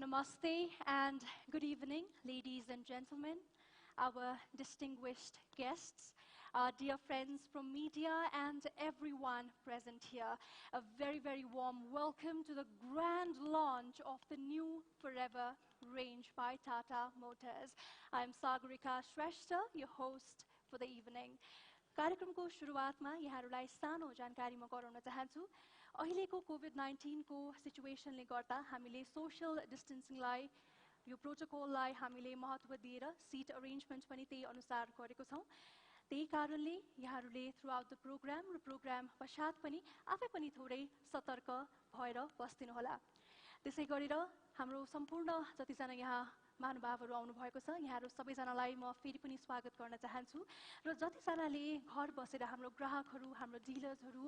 Namaste and good evening, ladies and gentlemen, our distinguished guests, our dear friends from media and everyone present here. A very, very warm welcome to the grand launch of the new Forever range by Tata Motors. I'm Sagarika Shrestha, your host for the evening. कार्यक्रमको सुरुवातमा यहाँहरूलाई सानो जानकारी म गराउन चाहन्छु। अहिलेको COVID-19 को सिचुएसनले गर्दा हामीले सोशल डिस्टेन्सिङलाई यो प्रोटोकललाई हामीले महत्त्व दिएर सीट अरेन्जमेन्ट पनि त्यही अनुसार गरेको छौं। त्यही कारणले यहाँहरूले थ्रुआउट द प्रोग्राम र प्रोग्राम पश्चात पनि आफै पनि थोरै सतर्क भएर बस्दिनु होला। त्यसै गरेर हाम्रो सम्पूर्ण जतिजना यहाँ महानुभावहरू आउनु भएको छ यहाँहरू सबैजनालाई म फेरि पनि स्वागत गर्न चाहन्छु र जतिजनाले घर बसेर हाम्रो ग्राहकहरू हाम्रो डिलर्सहरू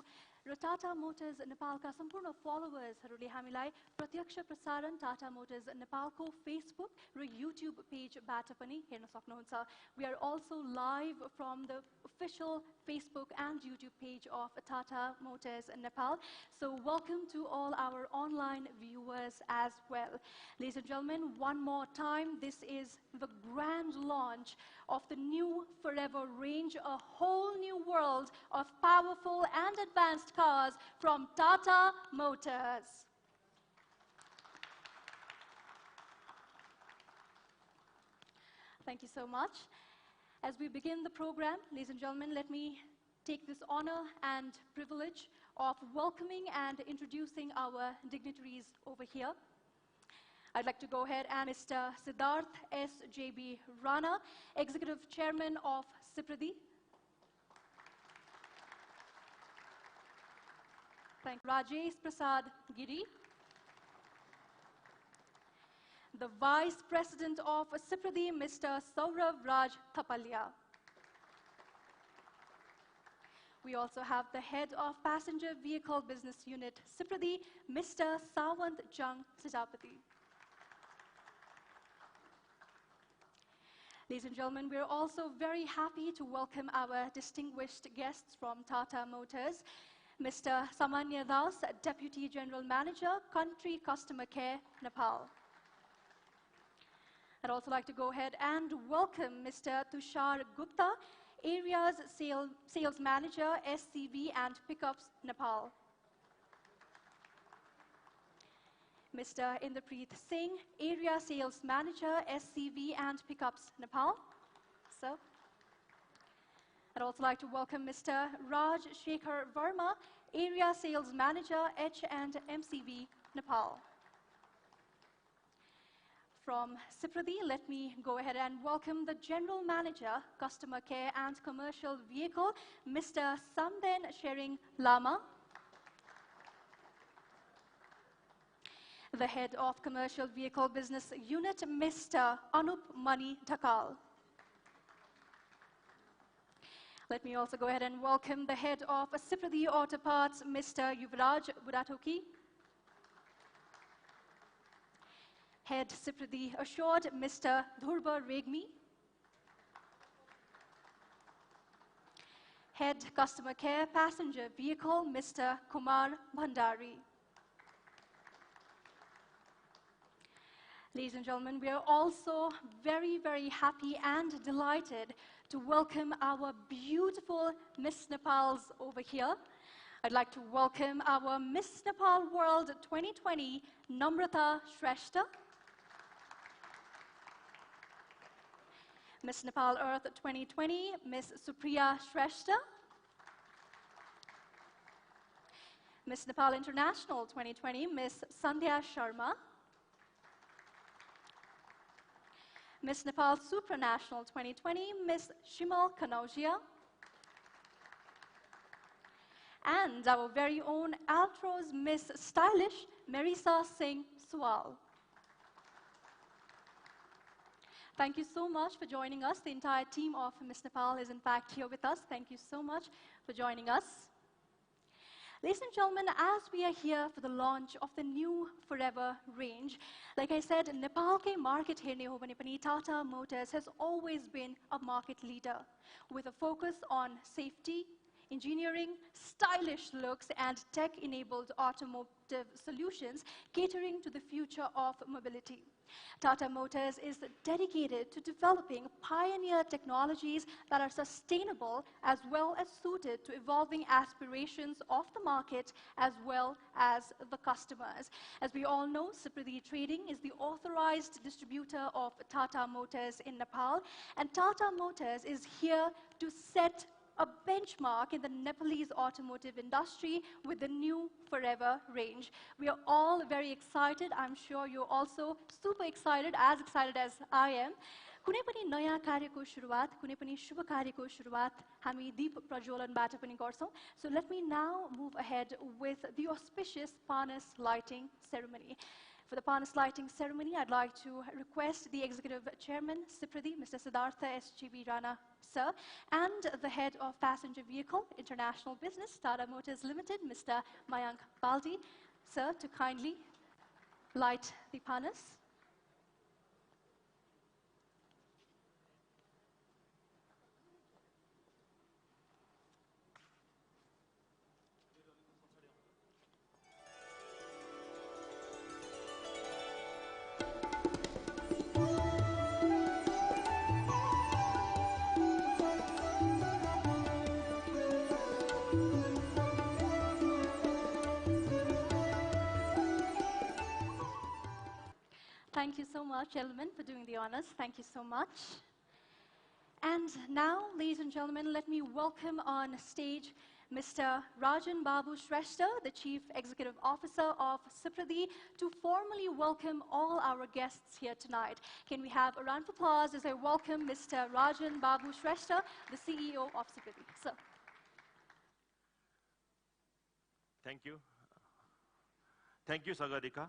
र टाटा मोटर्स नेपालका सम्पूर्ण फलोवर्सहरूले हामीलाई प्रत्यक्ष प्रसारण टाटा मोटर्स नेपालको फेसबुक र युट्युब पेजबाट पनि हेर्न सक्नुहुन्छ। We are also live from the official Facebook and YouTube page of Tata Motors Nepal. So welcome to all our online viewers as well. Ladies and gentlemen, one more time, this is the grand launch of the new Forever range, a whole new world of powerful and advanced cars from Tata Motors. Thank you so much. As we begin the program, ladies and gentlemen, let me take this honor and privilege of welcoming and introducing our dignitaries over here. I'd like to go ahead and Mr. Siddharth S. J.B. Rana, Executive Chairman of Sipradi. Thank you. Rajesh Prasad Giri, the Vice President of Sipradi, Mr. Saurav Raj Thapalya. We also have the Head of Passenger Vehicle Business Unit, Sipradi, Mr. Sawant Jung Sajapati. Ladies and gentlemen, we're also very happy to welcome our distinguished guests from Tata Motors, Mr. Samanya Das, Deputy General Manager, Country Customer Care, Nepal. I'd also like to go ahead and welcome Mr. Tushar Gupta, Areas Sales Manager, SCV and Pickups, Nepal. Mr. Inderpreet Singh, Area Sales Manager, SCV and Pickups, Nepal. So, I'd also like to welcome Mr. Raj Shekhar Verma, Area Sales Manager, H and MCV, Nepal. From Sipradi, let me go ahead and welcome the General Manager, Customer Care and Commercial Vehicle, Mr. Samden Shering Lama. The Head of Commercial Vehicle Business Unit, Mr. Anup Mani Dhakal. Let me also go ahead and welcome the Head of Sipradi Auto Parts, Mr. Yuvraj Buratoki. Head Sipradi Assured, Mr. Dhurba Regmi. Head Customer Care Passenger Vehicle, Mr. Kumar Bhandari. Ladies and gentlemen, we are also very, very happy and delighted to welcome our beautiful Miss Nepals over here. I'd like to welcome our Miss Nepal World 2020, Namrata Shrestha. Miss Nepal Earth 2020, Miss Supriya Shrestha. Miss Nepal International 2020, Miss Sandhya Sharma. Miss Nepal Supranational 2020, Miss Shimal Kanaujia. And our very own Altro's Miss Stylish, Marisa Singh Swal. Thank you so much for joining us. The entire team of Miss Nepal is in fact here with us. Thank you so much for joining us. Ladies and gentlemen, as we are here for the launch of the new Forever range, like I said, Nepal's market here in Tata Motors has always been a market leader with a focus on safety, engineering, stylish looks, and tech-enabled automotive solutions catering to the future of mobility. Tata Motors is dedicated to developing pioneer technologies that are sustainable as well as suited to evolving aspirations of the market as well as the customers. As we all know, Sipradi Trading is the authorized distributor of Tata Motors in Nepal, and Tata Motors is here to set a benchmark in the Nepalese automotive industry with the new Forever range. We are all very excited. I'm sure you're also super excited as I am. कुनै पनि नयाँ कार्यको सुरुवात, कुनै पनि शुभ कार्यको सुरुवात हामी दीप प्रज्वलनबाट पनि गर्छौं. So let me now move ahead with the auspicious Panas lighting ceremony. For the Panas lighting ceremony, I'd like to request the Executive Chairman, Sipradi, Mr. Siddhartha S.G.B. Rana, sir, and the Head of Passenger Vehicle International Business, Tata Motors Limited, Mr. Mayank Baldi, sir, to kindly light the Panas. Thank you so much, gentlemen, for doing the honors. Thank you so much. And now, ladies and gentlemen, let me welcome on stage Mr. Rajan Babu Shrestha, the Chief Executive Officer of Sipradi, to formally welcome all our guests here tonight. Can we have a round of applause as I welcome Mr. Rajan Babu Shrestha, the CEO of Sipradi. Sir. Thank you. Thank you, Sagarika.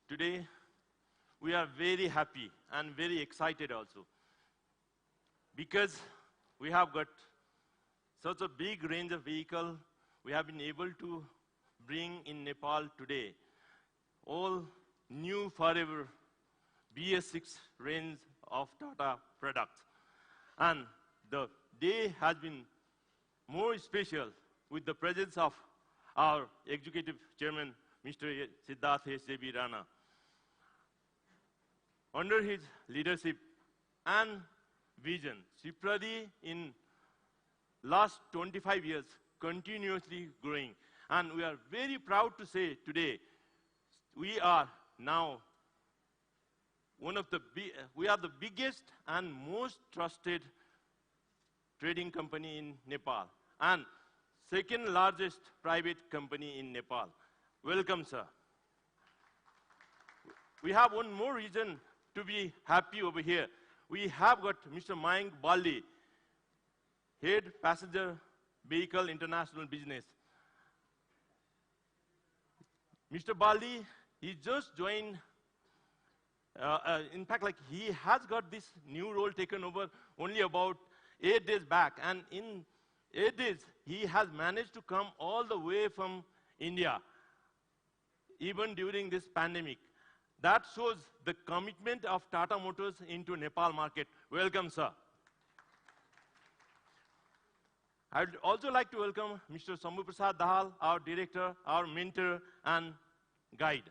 Today, we are very happy and very excited also because we have got such a big range of vehicle we have been able to bring in Nepal today. All new forever BS6 range of Tata products. And the day has been more special with the presence of our Executive Chairman, Mr. Siddhartha S.J.B. Rana. Under his leadership and vision, Sipradi in last 25 years continuously growing. And we are very proud to say today, we are now we are the biggest and most trusted trading company in Nepal and second largest private company in Nepal. Welcome, sir. We have one more reason to be happy over here. We have got Mr. Mayank Baldi, Head Passenger Vehicle International Business. Mr. Baldi, he just joined, in fact, like he has got this new role taken over only about 8 days back. And in 8 days, he has managed to come all the way from India, even during this pandemic. That shows the commitment of Tata Motors into Nepal market. Welcome, sir. I'd also like to welcome Mr. Sambhu Prasad Dahal, our director, our mentor and guide.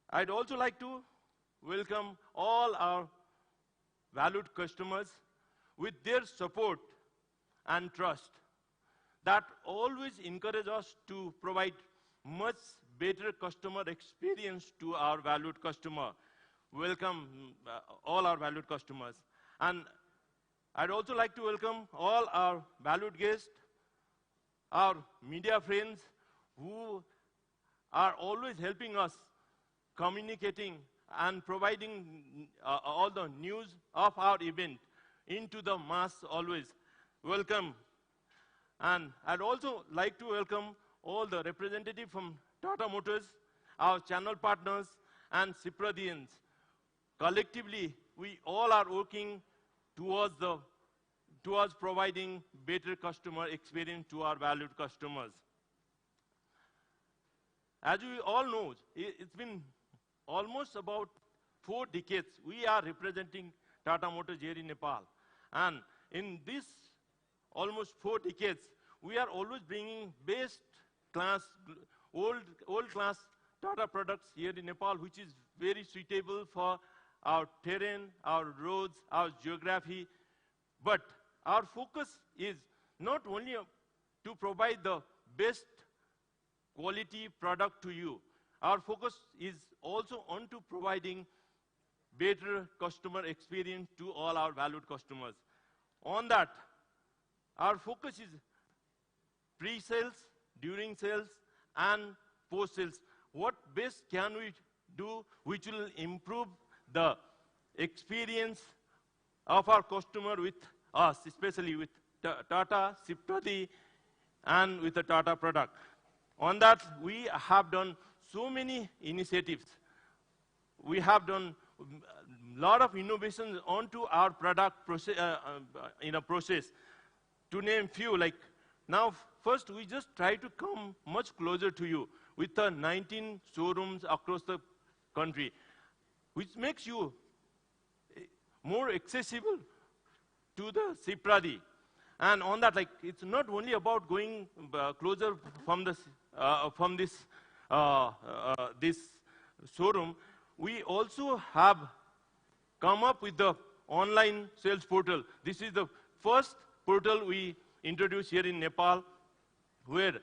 I'd also like to welcome all our valued customers with their support and trust that always encourage us to provide much better customer experience to our valued customer. Welcome all our valued customers. And I'd also like to welcome all our valued guests, our media friends who are always helping us communicating and providing all the news of our event into the mass always. Welcome. And I'd also like to welcome all the representatives from Tata Motors, our channel partners, and Sipradians. Collectively, we all are working towards providing better customer experience to our valued customers. As we all know, it's been almost about 4 decades we are representing Tata Motors here in Nepal. And in this almost 4 decades, we are always bringing best class, old class Tata products here in Nepal, which is very suitable for our terrain, our roads, our geography. But our focus is not only to provide the best quality product to you. Our focus is also on to providing better customer experience to all our valued customers. On that, our focus is pre-sales, during sales, and post-sales. What best can we do which will improve the experience of our customer with us, especially with Tata, Siprati, and with the Tata product. On that, we have done so many initiatives. We have done a lot of innovations onto our product process, in a process. To name few, like now, first we just try to come much closer to you with the 19 showrooms across the country, which makes you more accessible to the Siprati. And on that, like, it's not only about going closer from this this showroom. We also have come up with the online sales portal. This is the first portal we introduced here in Nepal, where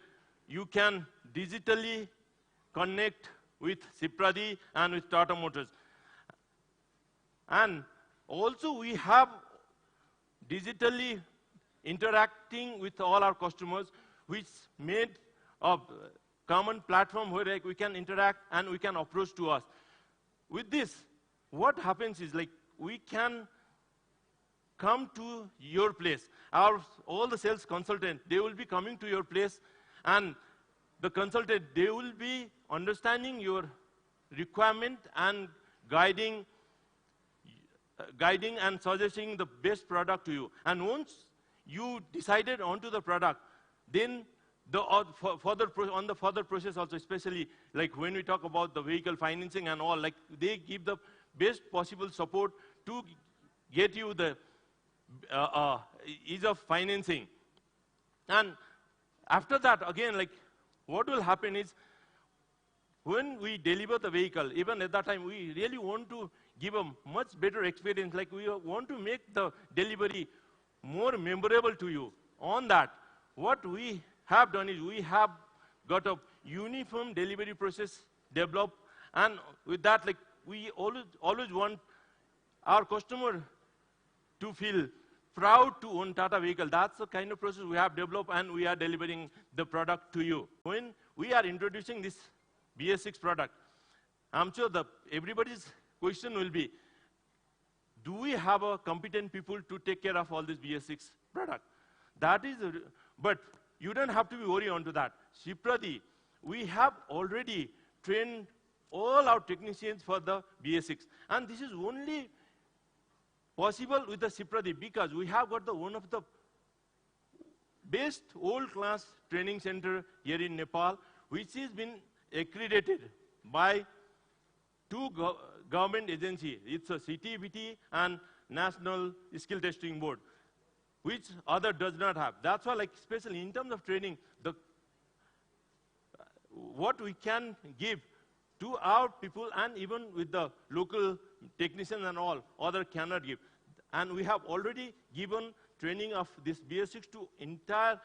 you can digitally connect with Siprati and with Tata Motors. And also we have digitally interacting with all our customers, which made a common platform where like, we can interact and we can approach to us. With this, what happens is like we can come to your place. All the sales consultant, they will be coming to your place, and the consultant, they will be understanding your requirement and guiding and suggesting the best product to you. And once you decided onto the product, then on the further process also, especially like when we talk about the vehicle financing and all, like they give the best possible support to get you the ease of financing. And after that, again, like what will happen is when we deliver the vehicle, even at that time, we really want to give a much better experience. Like we want to make the delivery more memorable to you. On that, what we have done is we have got a uniform delivery process developed, and with that, like we always want our customer to feel proud to own Tata vehicle. That's the kind of process we have developed, and we are delivering the product to you. When we are introducing this BS6 product, I'm sure everybody's question will be, do we have a competent people to take care of all this BS6 product? That is, but you don't have to be worried onto that. Siprati, we have already trained all our technicians for the BS6, and this is only possible with the Siprati because we have got one of the best world-class training center here in Nepal, which has been accredited by two government agencies. It's a CTBT and National Skill Testing Board, which other does not have. That's why, like, especially in terms of training, what we can give to our people and even with the local technicians and all, other cannot give. And we have already given training of this BS6 to entire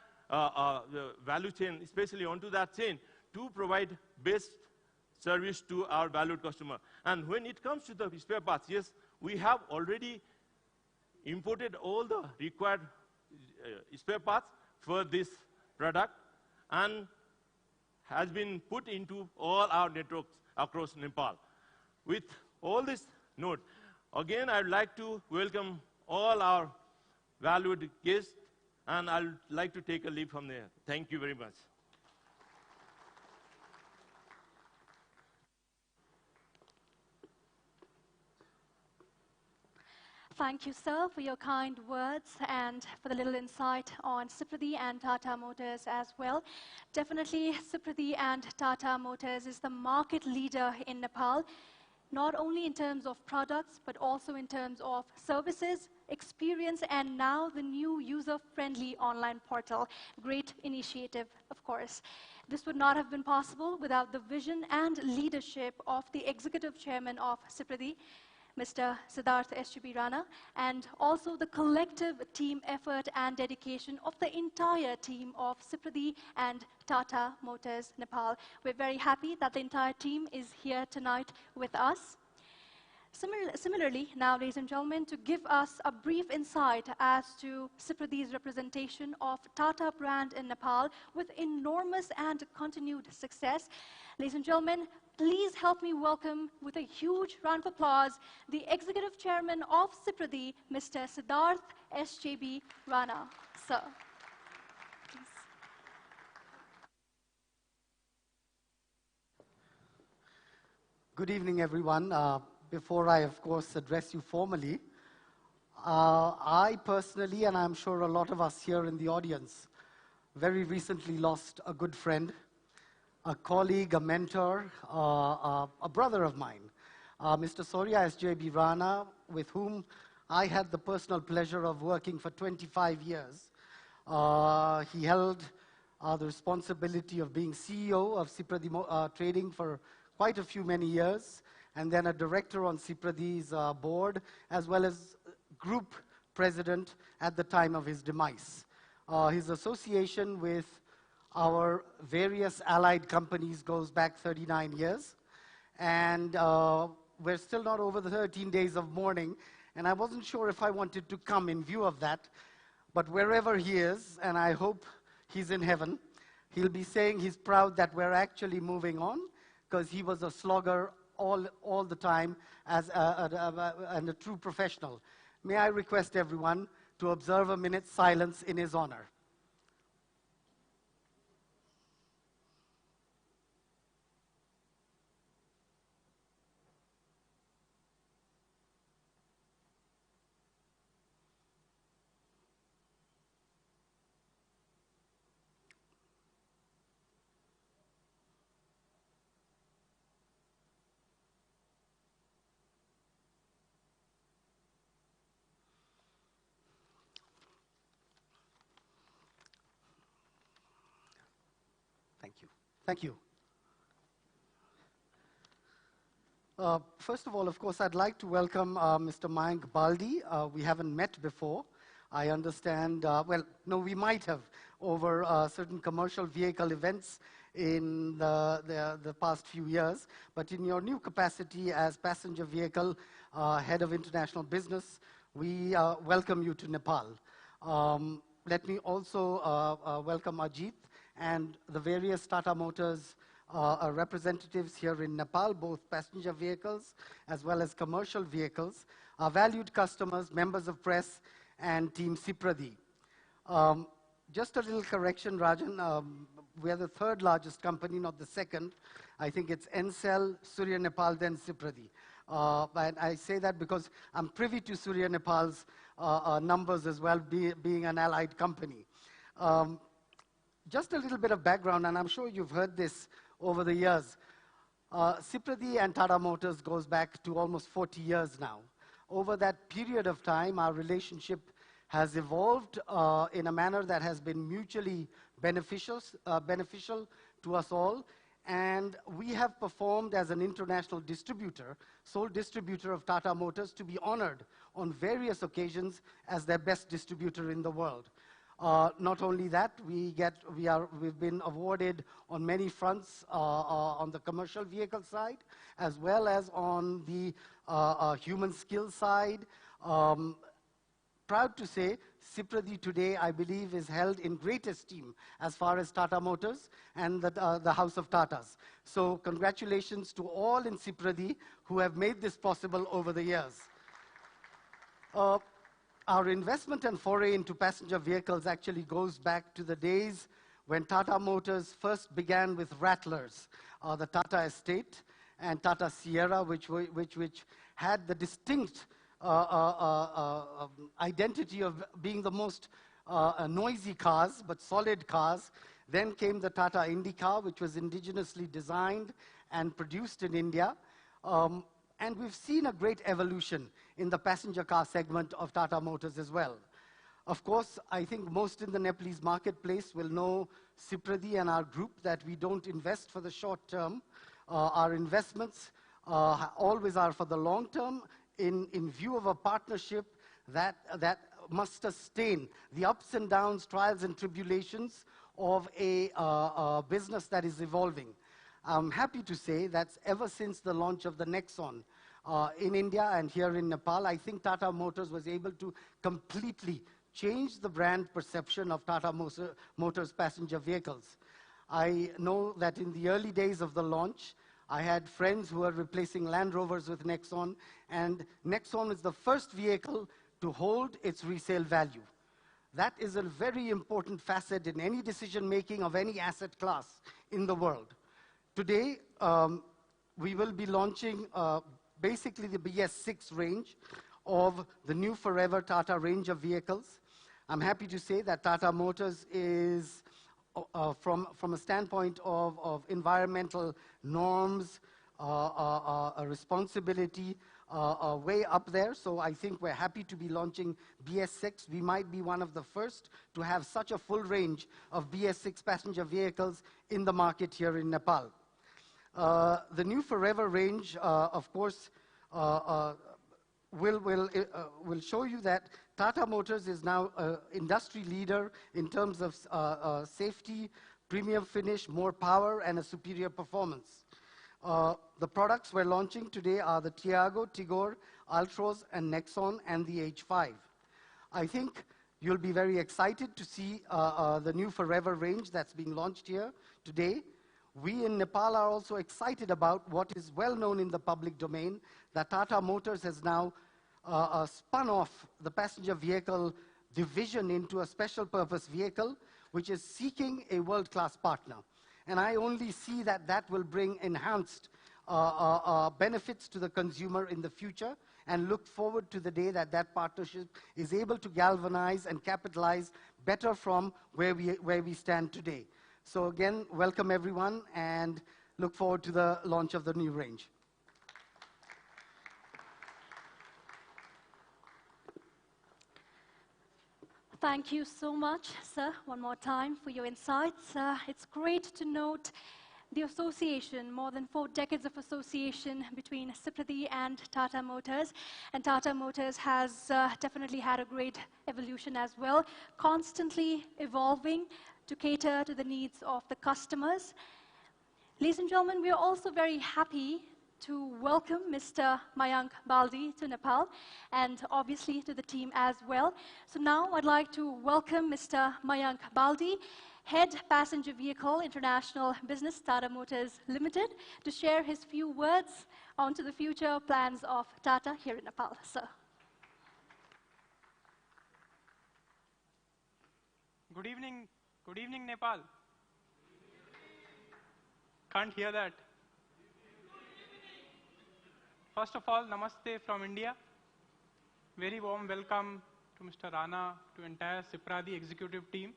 value chain, especially onto that chain, to provide best service to our valued customer. And when it comes to the spare parts, yes, we have already imported all the required spare parts for this product and has been put into all our networks across Nepal. With all this note, again, I'd like to welcome all our valued guests, and I'd like to take a leave from there. Thank you very much. Thank you, sir, for your kind words and for the little insight on Siprati and Tata Motors as well. Definitely, Siprati and Tata Motors is the market leader in Nepal. not only in terms of products, but also in terms of services, experience, and now the new user-friendly online portal. Great initiative, of course. This would not have been possible without the vision and leadership of the executive chairman of Sipradi, Mr. Siddharth SGB Rana, and also the collective team effort and dedication of the entire team of Sipradi and Tata Motors Nepal. We're very happy that the entire team is here tonight with us. Similarly, now, ladies and gentlemen, to give us a brief insight as to Sipradi's representation of Tata brand in Nepal with enormous and continued success, ladies and gentlemen, please help me welcome with a huge round of applause the Executive Chairman of Sipradi, Mr. Siddharth SJB Rana. Sir, please. Good evening, everyone. Before I, of course, address you formally, I personally, and I'm sure a lot of us here in the audience, very recently lost a good friend, a colleague, a mentor, a brother of mine, Mr. Surya SJB Rana, with whom I had the personal pleasure of working for 25 years. He held the responsibility of being CEO of Sipradi Trading for quite a few many years, and then a director on Sipradi's board, as well as group president at the time of his demise. His association with our various allied companies goes back 39 years, and we're still not over the 13 days of mourning, and I wasn't sure if I wanted to come in view of that, but wherever he is, and I hope he's in heaven, he'll be saying he's proud that we're actually moving on, because he was a slogger all the time and a true professional. May I request everyone to observe a minute's silence in his honor. Thank you. Thank you. First of all, of course, I'd like to welcome Mr. Mayank Baldi. We haven't met before. I understand, well, no, we might have over certain commercial vehicle events in the past few years, but in your new capacity as passenger vehicle head of international business, we welcome you to Nepal. Let me also welcome Ajit and the various Tata Motors representatives here in Nepal, both passenger vehicles as well as commercial vehicles, our valued customers, members of press, and Team Sipradi. Just a little correction, Rajan. We are the third largest company, not the second. I think it's Encel, Surya Nepal, then Sipradi. And I say that because I'm privy to Surya Nepal's numbers as well, being an allied company. Just a little bit of background, and I'm sure you've heard this over the years. Sipradi and Tata Motors goes back to almost 40 years now. Over that period of time, our relationship has evolved in a manner that has been mutually beneficial to us all. And we have performed as an international distributor, sole distributor of Tata Motors, to be honored on various occasions as their best distributor in the world. Not only that, we've been awarded on many fronts on the commercial vehicle side, as well as on the human skills side. Proud to say, Sipradi today, I believe, is held in great esteem as far as Tata Motors and the House of Tatas. So congratulations to all in Sipradi who have made this possible over the years. Our investment and foray into passenger vehicles actually goes back to the days when Tata Motors first began with Rattlers, the Tata Estate, and Tata Sierra, which had the distinct identity of being the most noisy cars, but solid cars. Then came the Tata Indica, which was indigenously designed and produced in India. And we've seen a great evolution in the passenger car segment of Tata Motors as well. Of course, I think most in the Nepalese marketplace will know Sipradi and our group that we don't invest for the short term. Our investments always are for the long term in view of a partnership that must sustain the ups and downs, trials and tribulations of a business that is evolving. I'm happy to say that ever since the launch of the Nexon in India and here in Nepal, I think Tata Motors was able to completely change the brand perception of Tata Motors passenger vehicles. I know that in the early days of the launch, I had friends who were replacing Land Rovers with Nexon, and Nexon is the first vehicle to hold its resale value. That is a very important facet in any decision-making of any asset class in the world. Today, we will be launching basically the BS6 range of the new Forever Tata range of vehicles. I'm happy to say that Tata Motors is, from a standpoint of environmental norms, a responsibility, way up there. So I think we're happy to be launching BS6. We might be one of the first to have such a full range of BS6 passenger vehicles in the market here in Nepal. The new Forever range, of course, will show you that Tata Motors is now an industry leader in terms of safety, premium finish, more power, and a superior performance. The products we're launching today are the Tiago, Tigor, Altroz, and Nexon, and the H5. I think you'll be very excited to see the new Forever range that's being launched here today. We in Nepal are also excited about what is well known in the public domain, that Tata Motors has now spun off the passenger vehicle division into a special purpose vehicle, which is seeking a world-class partner. And I only see that that will bring enhanced benefits to the consumer in the future, and look forward to the day that that partnership is able to galvanize and capitalize better from where we stand today. So again, welcome everyone, and look forward to the launch of the new range. Thank you so much, sir, one more time for your insights. It's great to note the association, more than 4 decades of association between Sipradi and Tata Motors. And Tata Motors has definitely had a great evolution as well, constantly evolving to cater to the needs of the customers. Ladies and gentlemen, we are also very happy to welcome Mr. Mayank Baldi to Nepal, and obviously to the team as well. So now I'd like to welcome Mr. Mayank Baldi, Head Passenger Vehicle International Business, Tata Motors Limited, to share his few words onto the future plans of Tata here in Nepal. Sir. Good evening, Nepal. Can't hear that. First of all, namaste from India. Very warm welcome to Mr. Rana, to entire Sipradi executive team.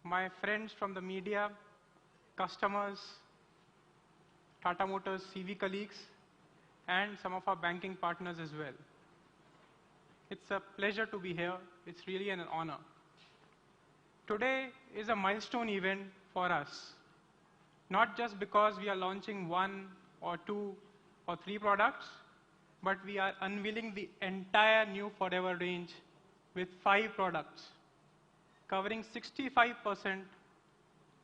My friends from the media, customers, Tata Motors CV colleagues, and some of our banking partners as well. It's a pleasure to be here. It's really an honor. Today is a milestone event for us, not just because we are launching 1 or 2 or 3 products, but we are unveiling the entire new Forever range with 5 products, covering 65%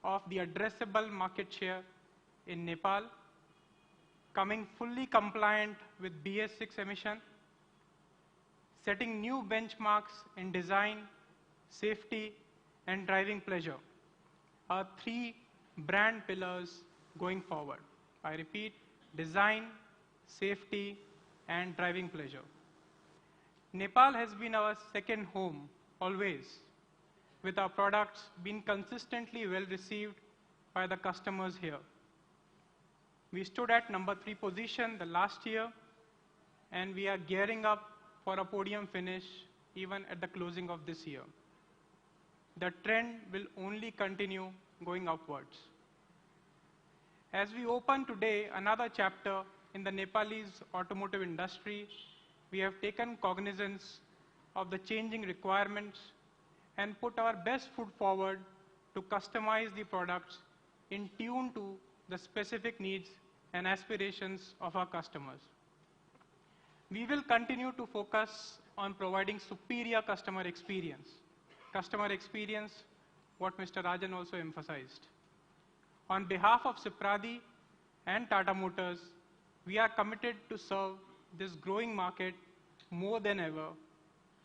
of the addressable market share in Nepal, coming fully compliant with BS6 emission, setting new benchmarks in design, safety, and driving pleasure, are 3 brand pillars going forward. I repeat, design, safety, and driving pleasure. Nepal has been our second home, always, with our products being consistently well received by the customers here. We stood at number 3 position the last year, and we are gearing up for a podium finish even at the closing of this year. The trend will only continue going upwards. As we open today another chapter in the Nepalese automotive industry, we have taken cognizance of the changing requirements and put our best foot forward to customize the products in tune to the specific needs and aspirations of our customers. We will continue to focus on providing superior customer experience. Customer experience, what Mr. Rajan also emphasized. On behalf of Sipradi and Tata Motors, we are committed to serve this growing market more than ever,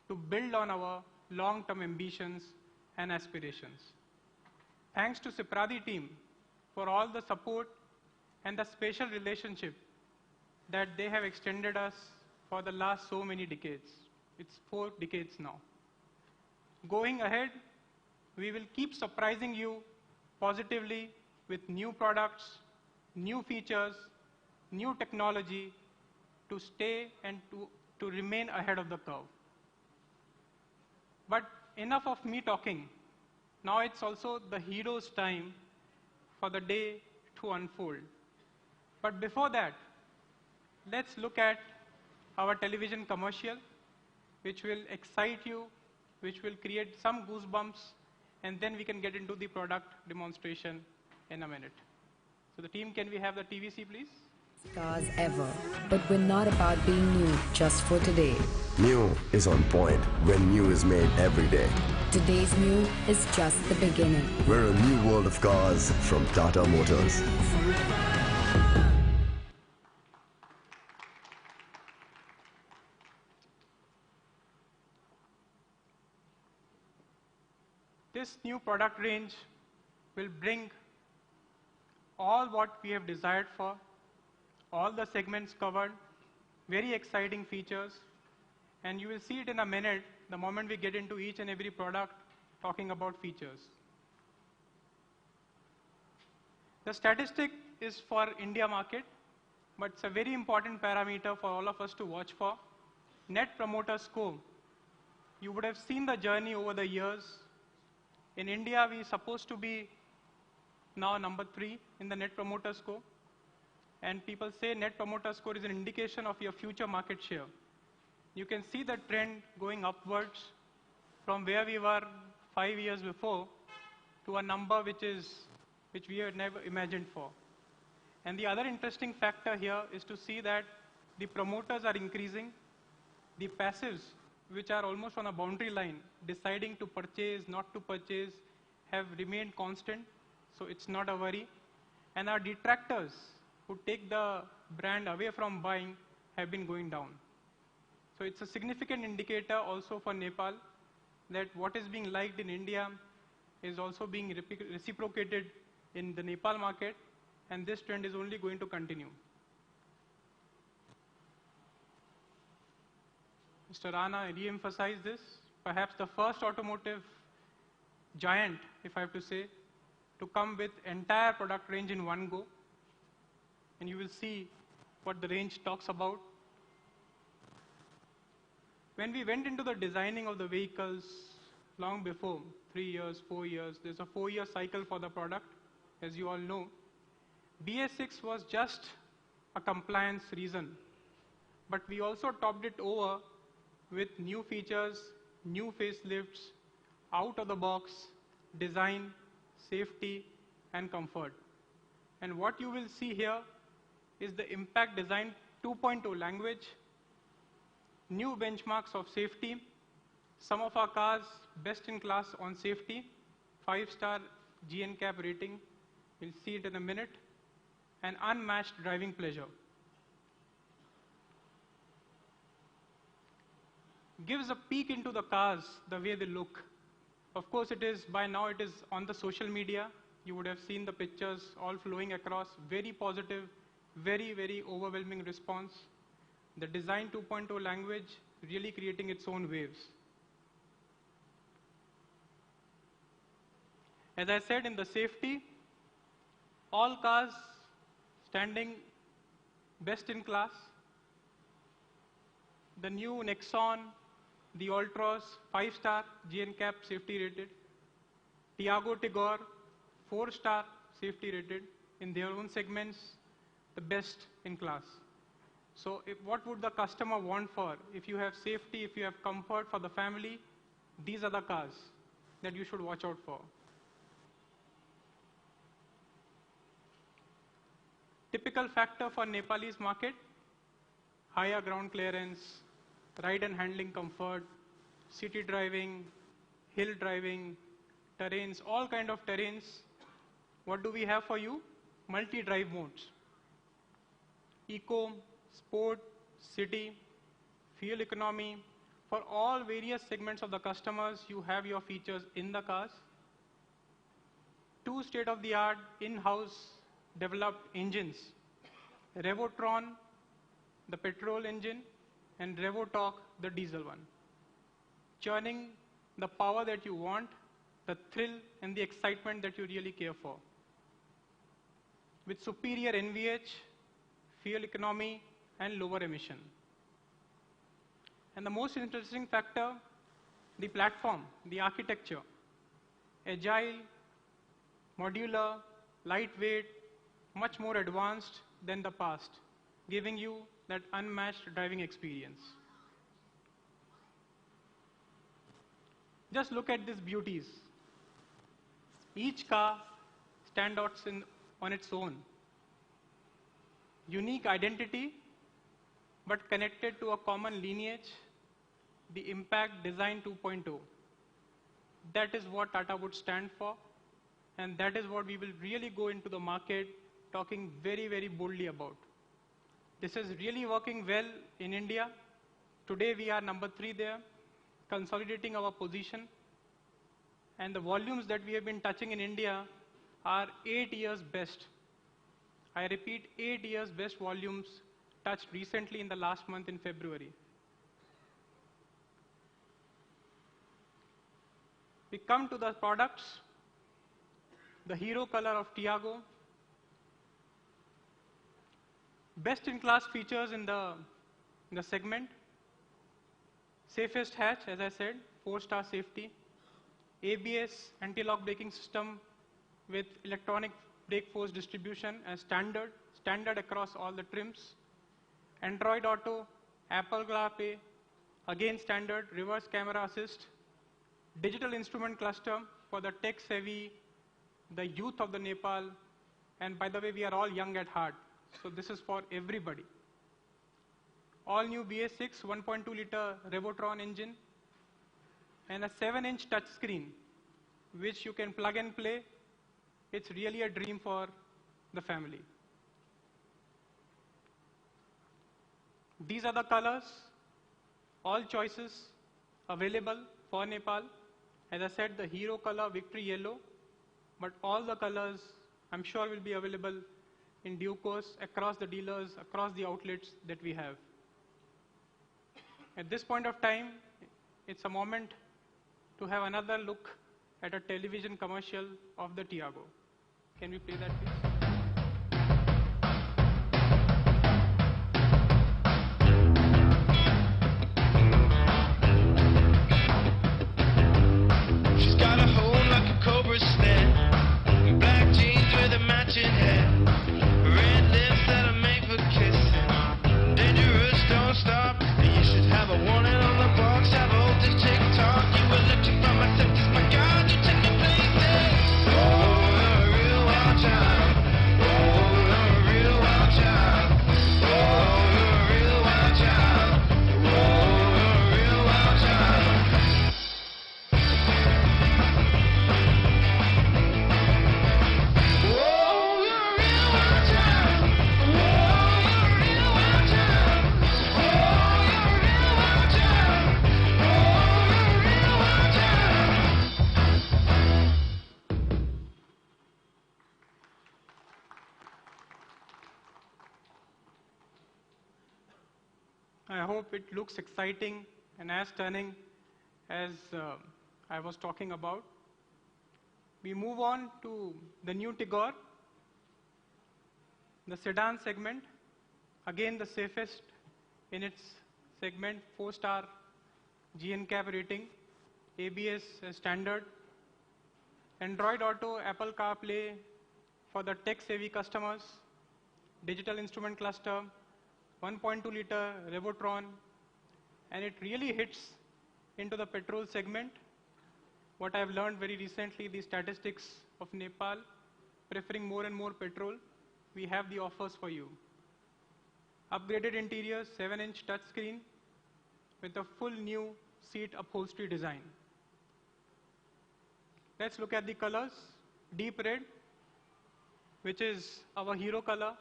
to build on our long-term ambitions and aspirations. Thanks to Sipradi team for all the support and the special relationship that they have extended us for the last so many decades. It's 4 decades now. Going ahead, we will keep surprising you positively with new products, new features, new technology to stay and to remain ahead of the curve. But enough of me talking. Now it's also the hero's time for the day to unfold. But before that, let's look at our television commercial, which will excite you, which will create some goosebumps, and then we can get into the product demonstration in a minute. So the team, can we have the TVC, please? Cars ever, but we're not about being new just for today. New is on point when new is made every day. Today's new is just the beginning. We're a new world of cars from Tata Motors. This new product range will bring all what we have desired for, all the segments covered, very exciting features, and you will see it in a minute the moment we get into each and every product talking about features. The statistic is for India market, but it's a very important parameter for all of us to watch for. Net Promoter Score. You would have seen the journey over the years. In India, we're supposed to be now number 3 in the Net Promoter Score. And people say Net Promoter Score is an indication of your future market share. You can see the trend going upwards from where we were 5 years before to a number which we had never imagined for. And the other interesting factor here is to see that the promoters are increasing, the passives, which are almost on a boundary line, deciding to purchase, not to purchase, have remained constant, so it's not a worry. And our detractors, who take the brand away from buying, have been going down. So it's a significant indicator also for Nepal that what is being liked in India is also being reciprocated in the Nepal market, and this trend is only going to continue. Mr. Rana re-emphasized this, perhaps the first automotive giant, if I have to say, to come with entire product range in one go. And you will see what the range talks about. When we went into the designing of the vehicles long before, 3 years, 4 years, there's a 4-year cycle for the product, as you all know. BS6 was just a compliance reason, but we also topped it over with new features, new facelifts, out of the box, design, safety, and comfort. And what you will see here is the Impact Design 2.0 language, new benchmarks of safety, some of our cars best in class on safety, 5-star GNCAP rating, we'll see it in a minute, and unmatched driving pleasure. Gives a peek into the cars, the way they look. Of course, by now it is on the social media. You would have seen the pictures all flowing across, very positive, very, very overwhelming response. The Design 2.0 language really creating its own waves. As I said, in the safety, all cars standing best in class. The new Nexon, the Ultros, 5-star GNCAP safety rated. Tiago Tigor, 4-star safety rated in their own segments, the best in class. So what would the customer want for? If you have safety, if you have comfort for the family, these are the cars that you should watch out for. Typical factor for Nepalese market: higher ground clearance, ride and handling comfort, city driving, hill driving, terrains, all kind of terrains. What do we have for you? Multi-drive modes. Eco, sport, city, fuel economy. For all various segments of the customers, you have your features in the cars. 2 state-of-the-art in-house developed engines. Revotron, the petrol engine, and Revotalk, the diesel one. Churning the power that you want, the thrill and the excitement that you really care for. With superior NVH, fuel economy, and lower emission. And the most interesting factor, the platform, the architecture. Agile, modular, lightweight, much more advanced than the past, giving you that unmatched driving experience. Just look at these beauties. Each car stands out on its own. Unique identity, but connected to a common lineage, the Impact Design 2.0. That is what Tata would stand for, and that is what we will really go into the market talking very, very boldly about. This is really working well in India. Today we are number 3 there, consolidating our position. And the volumes that we have been touching in India are 8 years best. I repeat, 8 years best volumes touched recently in the last month in February. We come to the products. The hero color of Tiago. Best in class features in the segment. Safest hatch, as I said, 4-star safety. ABS, anti-lock braking system with electronic brake force distribution as standard across all the trims. Android Auto, Apple CarPlay, again standard, reverse camera assist. Digital instrument cluster for the tech-savvy, the youth of the Nepal, and by the way, we are all young at heart, so this is for everybody. All new BS6 1.2-liter Revotron engine, and a 7-inch touchscreen, which you can plug and play. It's really a dream for the family. These are the colors, all choices available for Nepal. As I said, the hero color, Victory Yellow, but all the colors I'm sure will be available in due course across the dealers, across the outlets that we have. At this point of time, it's a moment to have another look at a television commercial of the Tiago. Can we play that, please? She's got a hold like a cobra snare, black jeans with a matching hair, red lips that'll make for kissing, dangerous, don't stop, and you should have a warning on the box, have a voltage tick-tock, you electrify my septus, my God, you take me places. Oh, you're a real wild child. Oh, you're a real wild child. Oh, you're a real wild child. Oh, you're a real wild child. Oh, you're a real wild child. Oh, you're a real wild child. Oh, you're a real wild child. Oh, you're a real wild child. I hope it looks exciting and as stunning as I was talking about. We move on to the new Tigor, the sedan segment. Again, the safest in its segment, 4-star GNCAP rating, ABS as standard, Android Auto, Apple CarPlay for the tech-savvy customers, digital instrument cluster, 1.2 liter Revotron, and it really hits into the petrol segment. What I've learned very recently, the statistics of Nepal preferring more and more petrol, we have the offers for you. Upgraded interior, 7-inch touchscreen with a full new seat upholstery design. Let's look at the colors. Deep red, which is our hero color,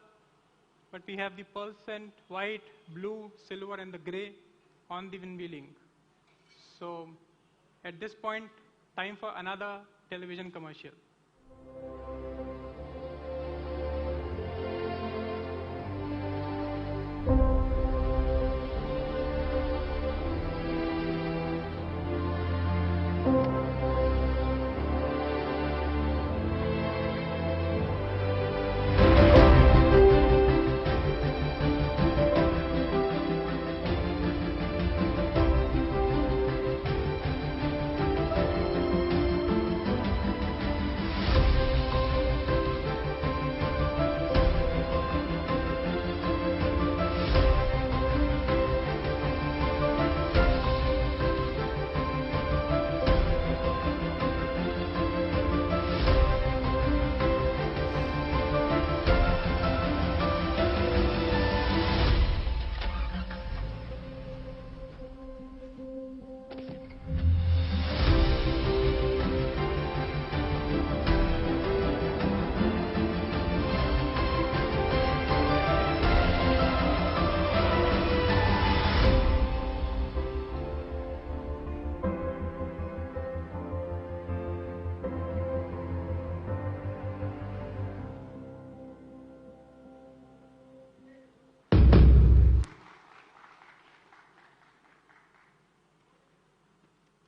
but we have the pearlescent white, blue, silver, and the gray on the unveiling. So at this point, time for another television commercial.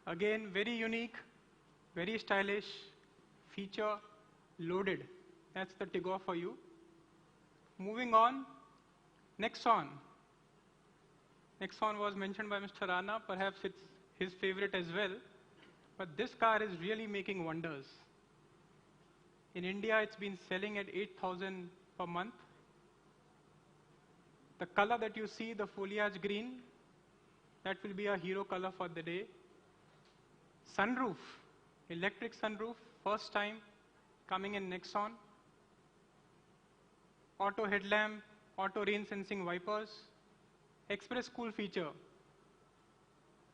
Again, very unique, very stylish, feature loaded. That's the Tigor for you. Moving on, Nexon. Nexon was mentioned by Mr. Rana. Perhaps it's his favorite as well. But this car is really making wonders. In India, it's been selling at 8,000 per month. The color that you see, the foliage green, that will be a hero color for the day. Sunroof, electric sunroof, first time coming in Nexon. Auto headlamp, auto rain sensing wipers. Express cool feature,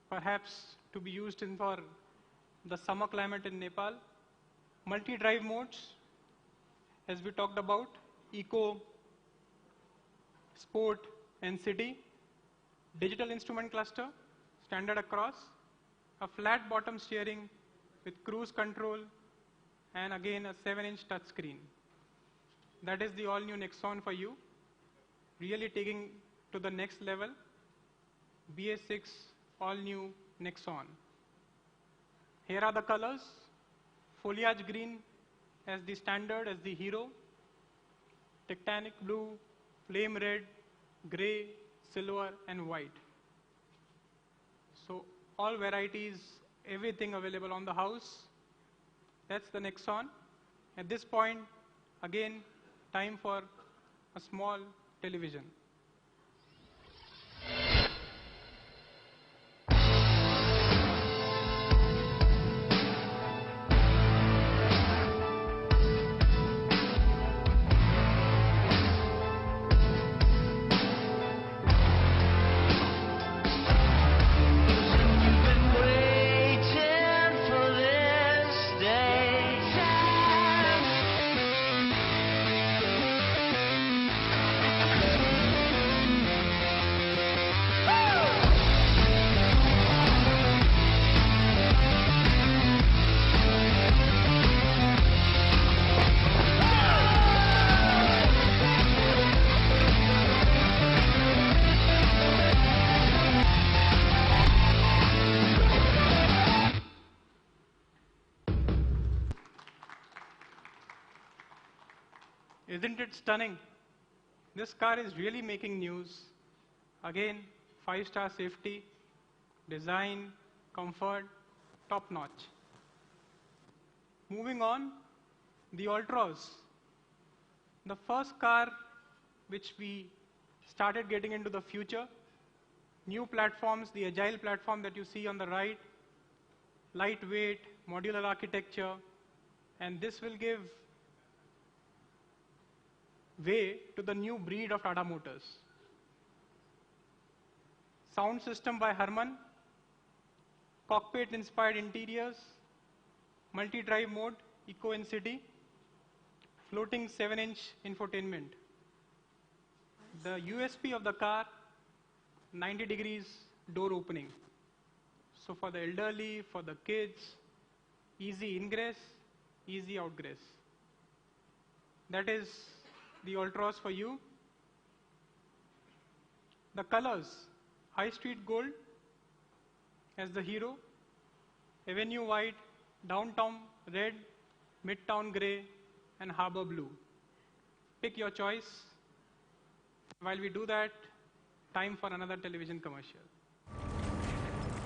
perhaps to be used for the summer climate in Nepal. Multi-drive modes, as we talked about, eco, sport, and city. Digital instrument cluster, standard across. A flat bottom steering with cruise control, and again a 7-inch touchscreen. That is the all-new Nexon for you. Really taking to the next level. BS6 all-new Nexon. Here are the colors. Foliage green as the standard, as the hero. Titanic blue, flame red, gray, silver, and white. So all varieties, everything available on the house. That's the Nexon. At this point, again, time for a small television. Isn't it stunning? This car is really making news. Again, 5-star safety, design, comfort, top notch. Moving on, the Ultras. The first car which we started getting into the future. New platforms, the agile platform that you see on the right, lightweight, modular architecture, and this will give way to the new breed of Tata Motors. Sound system by Harman, cockpit-inspired interiors, multi-drive mode, eco in city, floating 7-inch infotainment. The USP of the car, 90 degrees door opening. So for the elderly, for the kids, easy ingress, easy outgress. That is the Ultros for you. The colors, High Street Gold as the hero, Avenue White, Downtown Red, Midtown Grey, and Harbor Blue. Pick your choice. While we do that, time for another television commercial.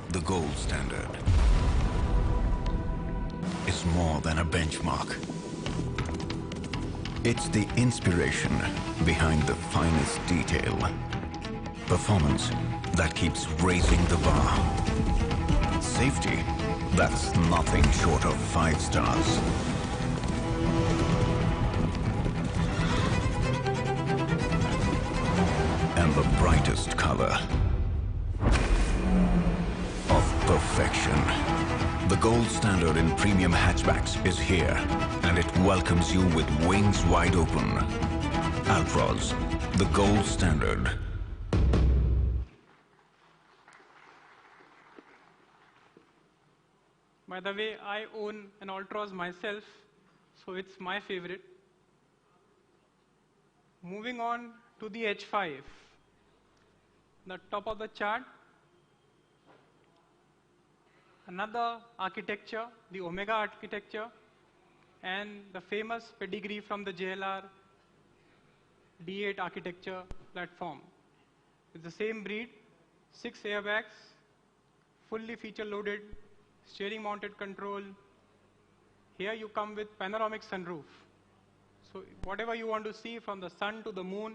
The gold standard is more than a benchmark. It's the inspiration behind the finest detail. Performance that keeps raising the bar. Safety that's nothing short of 5 stars. And the brightest color of perfection. The gold standard in premium hatchbacks is here, and it welcomes you with wings wide open. Altroz, the gold standard. By the way, I own an Ultros myself, so it's my favorite. Moving on to the H5. The top of the chart, another architecture, the Omega architecture, and the famous pedigree from the JLR D8 architecture platform. It's the same breed, 6 airbags, fully feature loaded, steering mounted control. Here you come with panoramic sunroof. So whatever you want to see from the sun to the moon,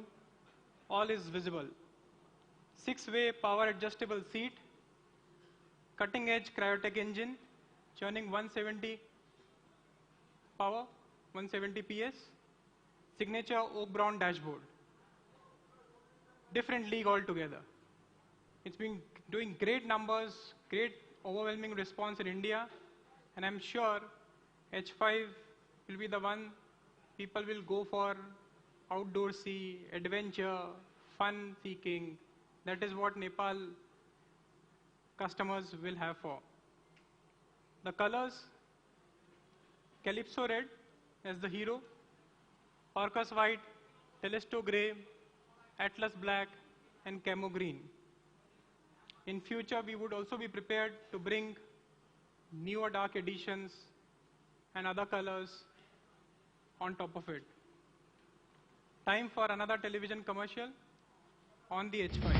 all is visible. 6-way power adjustable seat, cutting edge cryotech engine, churning 170 power, 170 PS, signature oak brown dashboard. Different league altogether. It's been doing great numbers, great overwhelming response in India, and I'm sure H5 will be the one people will go for outdoorsy, adventure, fun seeking. That is what Nepal customers will have for. The colors, Calypso Red as the hero, Orcus White, Telesto Grey, Atlas Black, and Camo Green. In future, we would also be prepared to bring newer dark editions and other colors on top of it. Time for another television commercial on the H5.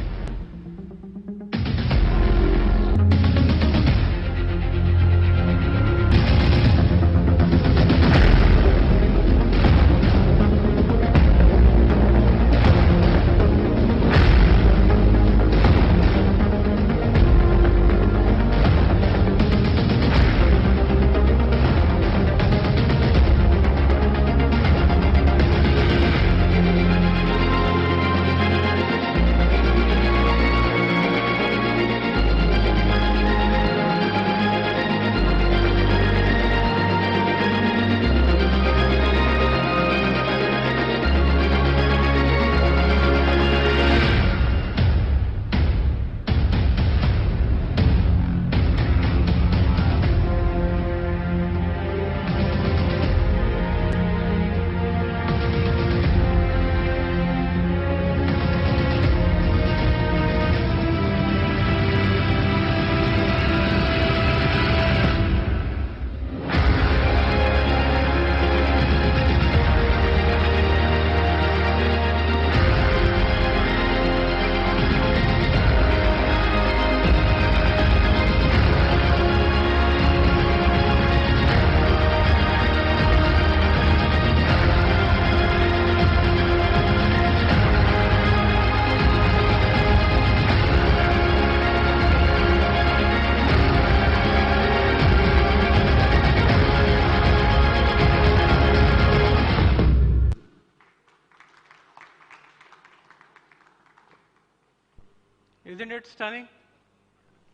stunning,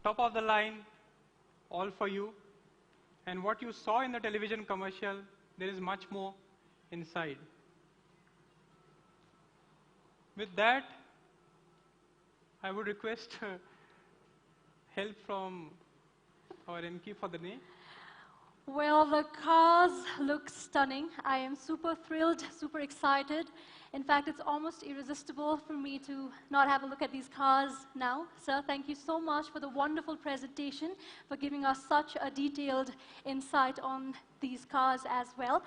top of the line, all for you. And what you saw in the television commercial, there is much more inside. With that, I would request help from our MQ for the name. Well, the cars look stunning. I am super thrilled, super excited. In fact, it's almost irresistible for me to not have a look at these cars now. Sir, thank you so much for the wonderful presentation, for giving us such a detailed insight on these cars as well.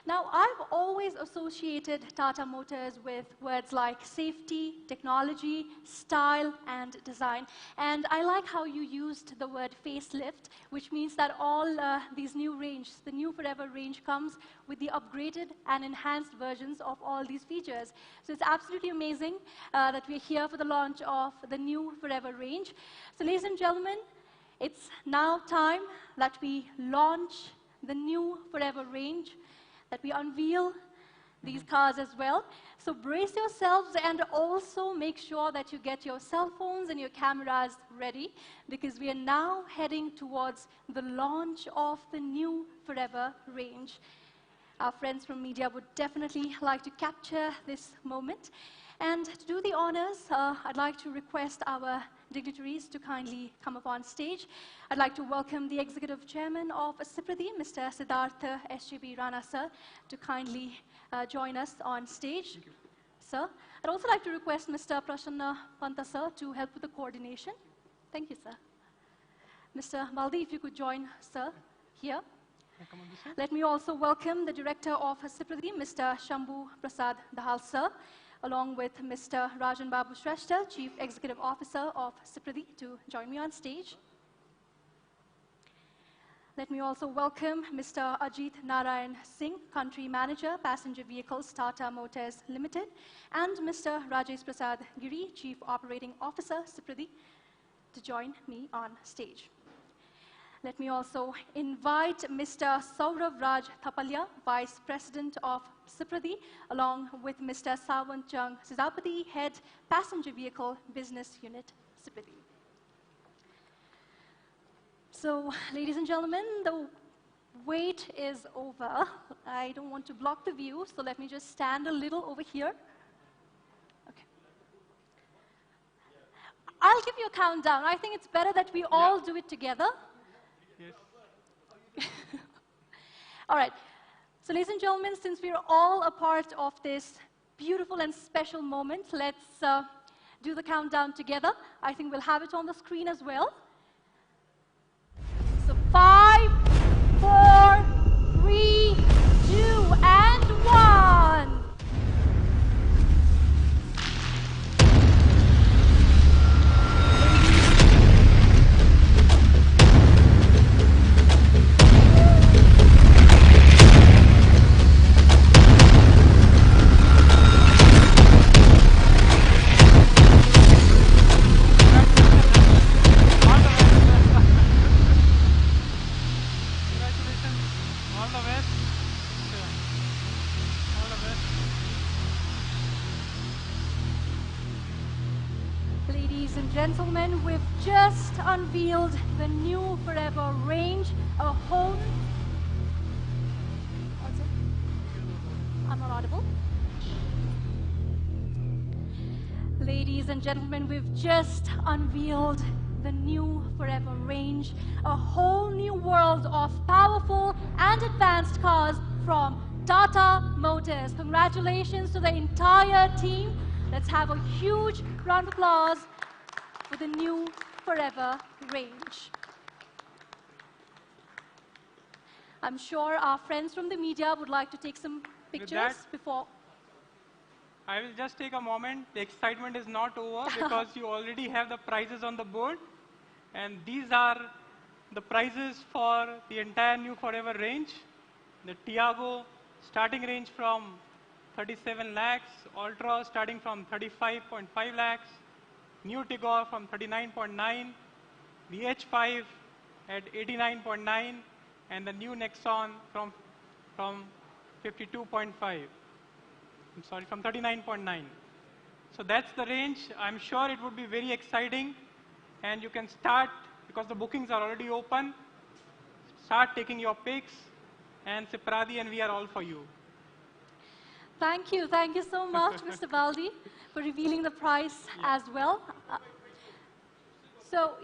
Now, I've always associated Tata Motors with words like safety, technology, style, and design. And I like how you used the word facelift, which means that all these new range, the new Forever range, comes with the upgraded and enhanced versions of all these features. So it's absolutely amazing that we're here for the launch of the new Forever range. So ladies and gentlemen, it's now time that we launch the new Forever range, that we unveil these cars as well. So brace yourselves and also make sure that you get your cell phones and your cameras ready, because we are now heading towards the launch of the new Forever range. Our friends from media would definitely like to capture this moment. And to do the honors, I'd like to request our dignitaries to kindly come up on stage. I'd like to welcome the Executive Chairman of Siprati, Mr. Siddhartha S.J.B. Rana, sir, to kindly join us on stage. Sir, I'd also like to request Mr. Prasanna Panta, sir, to help with the coordination. Thank you, sir. Mr. Baldi, if you could join, sir, here. Let me also welcome the Director of Siprati, Mr. Shambhu Prasad Dahal, sir, along with Mr. Rajan Babu Shrestha, Chief Executive Officer of Siprati, to join me on stage. Let me also welcome Mr. Ajit Narayan Singh, Country Manager, Passenger Vehicles, Tata Motors Limited, and Mr. Rajesh Prasad Giri, Chief Operating Officer, Siprati, to join me on stage. Let me also invite Mr. Saurav Raj Thapalya, Vice President of Siprati, along with Mr. Sawan Chung Sizapati, Head Passenger Vehicle Business Unit, Siprati. So, ladies and gentlemen, the wait is over. I don't want to block the view, so let me just stand a little over here. Okay. I'll give you a countdown. I think it's better that we all do it together. Yes. All right. So, ladies and gentlemen, since we are all a part of this beautiful and special moment, let's do the countdown together. I think we'll have it on the screen as well. So, 5, 4, 3, 2, and 1. Ladies and gentlemen, we've just unveiled the new Forever range, a whole... I'm not audible. Ladies and gentlemen, we've just unveiled the new Forever range, a whole new world of powerful and advanced cars from Tata Motors. Congratulations to the entire team. Let's have a huge round of applause for the new Forever range. I'm sure our friends from the media would like to take some pictures before. I will just take a moment. The excitement is not over because you already have the prizes on the board. And these are the prizes for the entire new Forever range. The Tiago starting range from 37 lakhs, Ultra starting from 35.5 lakhs, New Tigor from 39.9, the H5 at 89.9, and the new Nexon from 52.5. I'm sorry, from 39.9. So that's the range. I'm sure it would be very exciting and you can start, because the bookings are already open, start taking your pics, and Sipradi and we are all for you. Thank you so much, Mr. Baldi, for revealing the prize as well. So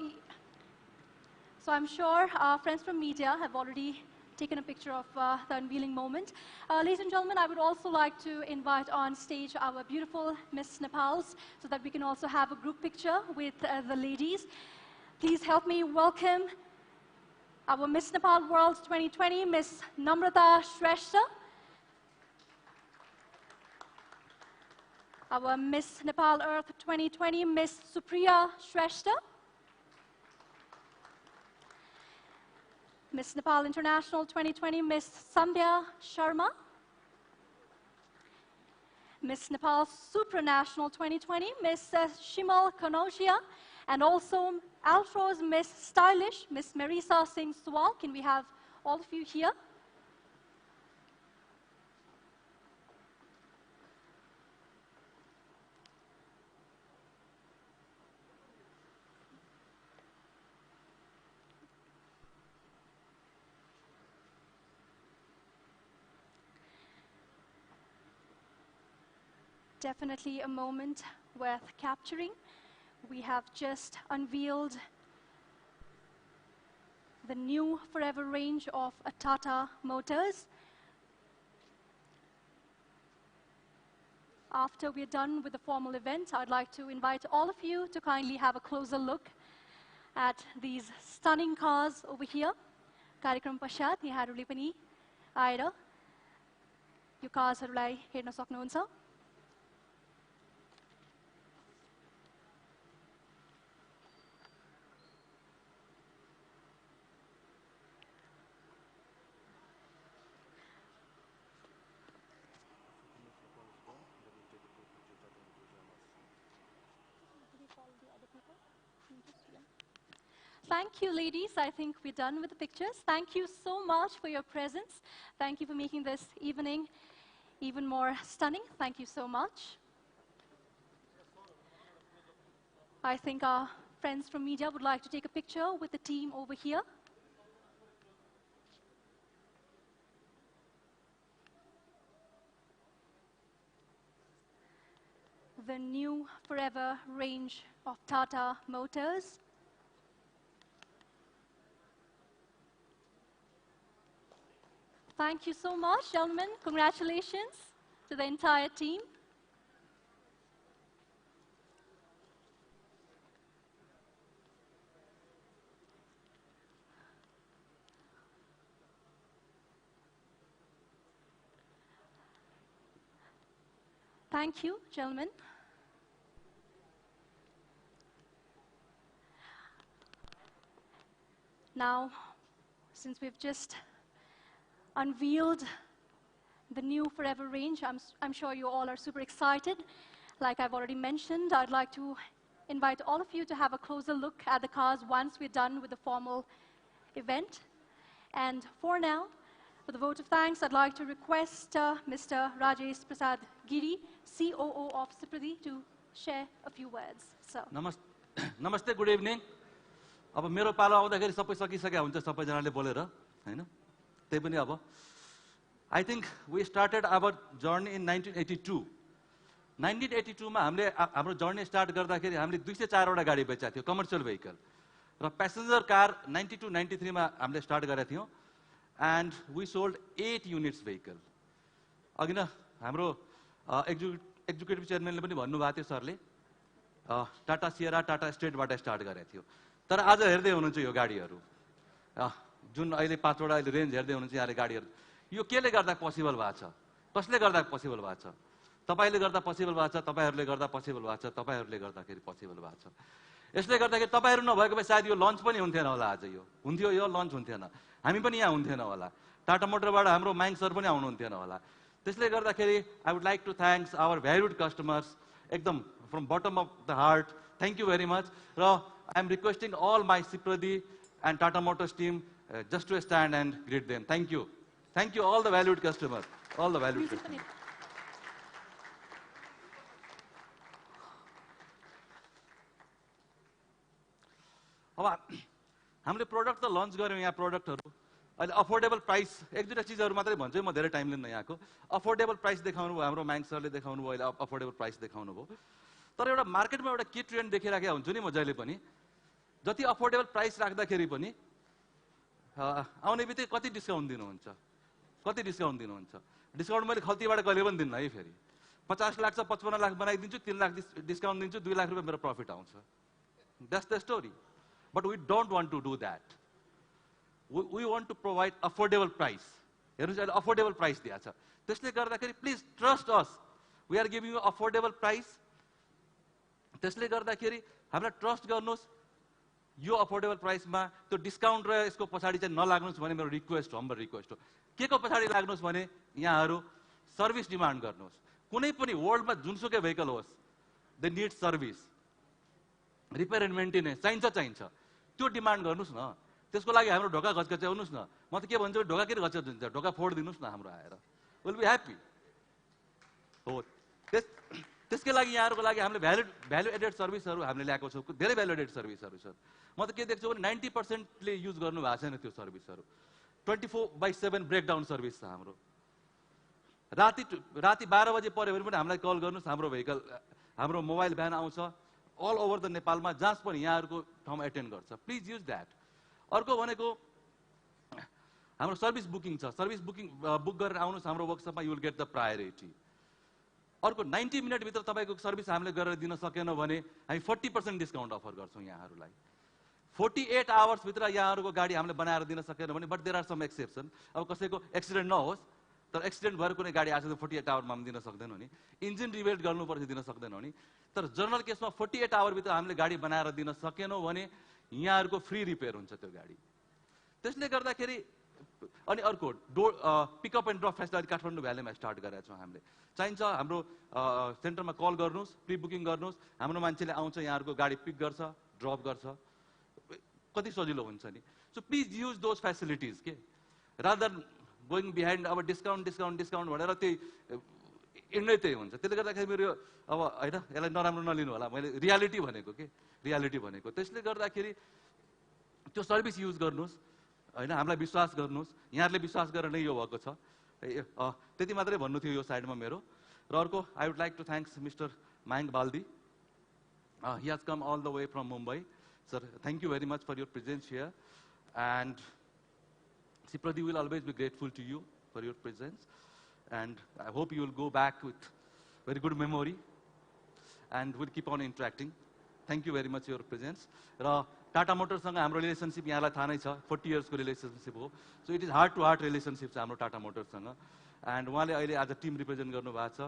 I'm sure our friends from media have already taken a picture of the unveiling moment. Ladies and gentlemen, I would also like to invite on stage our beautiful Miss Nepals so that we can also have a group picture with the ladies. Please help me welcome our Miss Nepal World 2020, Miss Namrata Shrestha. Our Miss Nepal Earth 2020, Miss Supriya Shrestha. Miss Nepal International 2020, Miss Sandhya Sharma. Miss Nepal Supranational 2020, Miss Shimal Kanosia. And also Altro's Miss Stylish, Miss Marisa Singh Swal. Can we have all of you here? Definitely a moment worth capturing. We have just unveiled the new forever range of Tata Motors. After we're done with the formal event, I'd like to invite all of you to kindly have a closer look at these stunning cars over here. कार्यक्रम पश्चात यहाँहरूले पनि आएर यो कार्सहरूलाई हेर्न सक्नुहुन्छ. Thank you, ladies. I think we're done with the pictures. Thank you so much for your presence. Thank you for making this evening even more stunning. Thank you so much. I think our friends from media would like to take a picture with the team over here. The new forever range of Tata Motors. Thank you so much, gentlemen. Congratulations to the entire team. Thank you, gentlemen. Now, since we've just unveiled the new forever range, I'm sure you all are super excited. Like I've already mentioned, I'd like to invite all of you to have a closer look at the cars once we're done with the formal event. And for now, with a vote of thanks, I'd like to request Mr. Rajesh Prasad Giri, COO of Sipradi, to share a few words. So. Namaste, good evening. अब मेरो पालो आउँदाखेरि सबै सकिसक्या हुन्छ सबैजनाले बोलेर हैन त्यही पनि अब I think we started our journey in 1982. 1982 मा हामीले हाम्रो जर्नी स्टार्ट गर्दाखेरि हामीले 204 वटा गाडी बेचेका थियौ कमर्शियल भेहिकल र प्यासेन्जर कार 92 93 मा हामीले स्टार्ट गरेका थियौ and we sold 8 units vehicle. अघि न हाम्रो एक्जिक्युटिभ चेयरम्यानले पनि भन्नुभएको थियो सरले टाटा सियरा टाटा स्टेटबाट स्टार्ट गरेको थियो तर आज हेर्दै हुनुहुन्छ यो गाडीहरू जुन अहिले 5 वटा अहिले रेन्ज हेर्दै हुनुहुन्छ यहाँले गाडीहरू यो केले गर्दा पोसिबल भएको छ कसले गर्दा पोसिबल भएको छ तपाईले गर्दा पोसिबल भएको छ तपाईहरुले गर्दा पोसिबल भएको छ तपाईहरुले गर्दाखेरि पोसिबल भएको छ यसले गर्दाखेरि तपाईहरु नभएको भए सायद यो लन्च पनि हुन्थेन होला आज यो हुन्थ्यो यो लन्च हुन्थेन हामी पनि यहाँ हुन्थेन होला टाटा मोटरबाट हाम्रो माइङ सर पनि आउनुहुन्थेन होला त्यसले गर्दाखेरि I would like to thanks our valued customers एकदम from bottom of the heart thank you very much र I am requesting all my Sipradi and Tata Motors team just to stand and greet them. Thank you. Thank you all the valued customers. All the valued customers. हामीले product त lunch गऱ्यौँ यहाँ प्रोडक्टहरू अहिले affordable price एक दुईवटा चिजहरू मात्रै भन्छु म धेरै टाइम लिन्न यहाँको अफोर्डेबल प्राइस देखाउनु भयो हाम्रो म्याङ सरले देखाउनु भयो अहिले अफोर्डेबल प्राइस देखाउनु भयो तर एउटा मार्केटमा एउटा के ट्रेन्ड देखिराखेको हुन्छु नि म जहिले पनि जति अफोर्डेबल प्राइस राख्दाखेरि पनि आउने बित्तिकै कति डिस्काउन्ट दिनुहुन्छ डिस्काउन्ट मैले खल्तीबाट कहिले पनि दिन्न है फेरि 50 लाख छ 55 लाख बनाइदिन्छु 3 लाख डिस्काउन्ट दिन्छु 2 लाख रुपियाँ मेरो प्रफिट आउँछ that's the story but we don't want to do that we want to provide affordable price हेर्नुस् अहिले अफोर्डेबल प्राइस दिएको छ त्यसले गर्दाखेरि please trust us we are giving you affordable price त्यसले गर्दाखेरि हामीलाई ट्रस्ट गर्नुहोस् यो अफोर्डेबल प्राइसमा त्यो डिस्काउन्ट र यसको पछाडि चाहिँ नलाग्नुहोस् भने मेरो रिक्वेस्ट हो हम्बल रिक्वेस्ट हो के को पछाडि लाग्नुहोस् भने यहाँहरू सर्भिस डिमान्ड गर्नुहोस् कुनै पनि वर्ल्डमा जुनसुकै भेहिकल होस् they need service repair end maintenance चाहिन्छ त्यो डिमान्ड गर्नुहोस् न त्यसको लागि हाम्रो ढोका घचघच्याउनुहोस् न म त के भन्छु ढोका किन घचघच्याउनुहुन्छ ढोका फोडिदिनुहोस् न हाम्रो आएर विल बी ह्याप्पी हो त्यसकै लागि यहाँहरूको लागि हामीले भ्यालु एडेड सर्भिसहरू हामीले ल्याएको छौँ धेरै भ्यालु एडेड सर्भिसहरू छ म त के देख्छु भने 90%ले युज गर्नु भएको छैन त्यो सर्भिसहरू 24/7 ब्रेकडाउन सर्भिस छ हाम्रो राति 12 बजे पऱ्यो भने पनि हामीलाई कल गर्नुहोस् हाम्रो भेहिकल हाम्रो मोबाइल भ्यान आउँछ अल ओभर द नेपालमा जहाँ पनि यहाँहरूको ठाउँमा एटेन्ड गर्छ प्लिज युज द्याट अर्को भनेको हाम्रो सर्भिस बुकिङ छ सर्भिस बुकिङ बुक गरेर आउनुहोस् हाम्रो वर्कसपमा you will get the priority अर्को 90 मिनटभित्र तपाईँको सर्भिस हामीले गरेर दिन सकेनौँ भने हामी 40% डिस्काउन्ट अफर गर्छौँ यहाँहरूलाई 48 आवर्सभित्र यहाँहरूको गाडी हामीले बनाएर दिन सकेनौँ भने but there are some exception अब कसैको एक्सिडेन्ट नहोस् तर एक्सिडेन्ट भएर कुनै गाडी आएको छ 48 आवरमा पनि दिन सक्दैनौँ नि इन्जिन रिबिल्ड गर्नुपर्छ दिन सक्दैनौँ नि तर जनरल केसमा 48 आवरभित्र हामीले गाडी बनाएर दिन सकेनौँ भने यहाँहरूको फ्री रिपेयर हुन्छ त्यो गाडी त्यसले गर्दाखेरि अनि अर्को pickup and drop facility Kathmandu भ्यालीमा स्टार्ट गरेका छौँ हामीले चाहिन्छ हाम्रो सेन्टरमा कल गर्नुहोस् प्री बुकिङ गर्नुहोस् हाम्रो मान्छेले आउँछ यहाँहरूको गाडी पिक गर्छ ड्रप गर्छ कति सजिलो हुन्छ नि so please use those facilities के रादर गोइङ बिहाइन्ड अब डिस्काउन्ट भनेर त्यही हिँड्नै त्यही हुन्छ त्यसले गर्दाखेरि मेरो अब होइन यसलाई नराम्रो नलिनु होला मैले रियालिटी भनेको त्यसले गर्दाखेरि त्यो सर्भिस युज गर्नुहोस् होइन हामीलाई विश्वास गर्नुहोस् यहाँहरूले विश्वास गरेर नै यो भएको छ त्यति मात्रै भन्नु थियो यो साइडमा मेरो र अर्को I would like to thanks Mister Mayank Baldi he has come all the way from Mumbai sir thank you very much for your presence here and Sipradi will always be grateful to you for your presence and I hope you will go back with very good memory and we'll keep on interacting. Thank you very much for your presence. र टाटा मोटर्ससँग हाम्रो relationship यहाँलाई थाहा नै छ 40 इयर्सको relationship हो so it is heart to heart relationship छ हाम्रो Tata मोटर्ससँग end उहाँले अहिले आज टिम रिप्रेजेन्ट गर्नुभएको छ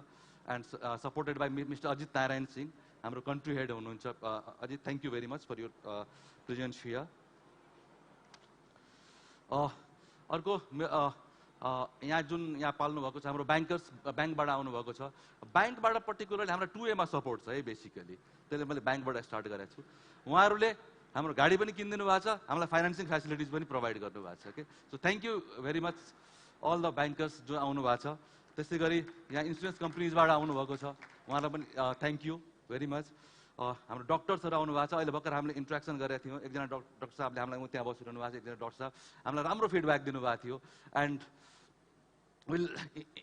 end supported by mister Ajit Narayan Singh हाम्रो कन्ट्री हेड हुनुहुन्छ Ajit thank you very much for your presence here अर्को यहाँ जुन यहाँ पाल्नु भएको छ हाम्रो ब्याङ्कबाट आउनुभएको छ ब्याङ्कबाट पर्टिकुलरली हाम्रो 2A मा सपोर्ट छ है बेसिकली त्यसले मैले ब्याङ्कबाट स्टार्ट गरेको छु उहाँहरूले हाम्रो गाडी पनि किनिदिनु भएको छ हामीलाई फाइनेन्सिङ फेसिलिटिज पनि प्रोभाइड गर्नुभएको छ कि सो thank you very much all the bankers जो आउनु भएको छ त्यसै गरी यहाँ इन्सुरेन्स कम्पनीजबाट आउनुभएको छ उहाँलाई पनि थ्याङ्क यू भेरी मच हाम्रो डक्टर्सहरू आउनु भएको छ अहिले भर्खर हामीले इन्ट्रेक्सन गरेका थियौँ एकजना डक्टर साहबले हामीलाई त्यहाँ बसिरहनु भएको छ एकजना डक्टर साहब हामीलाई राम्रो फिडब्याक दिनुभएको थियो and will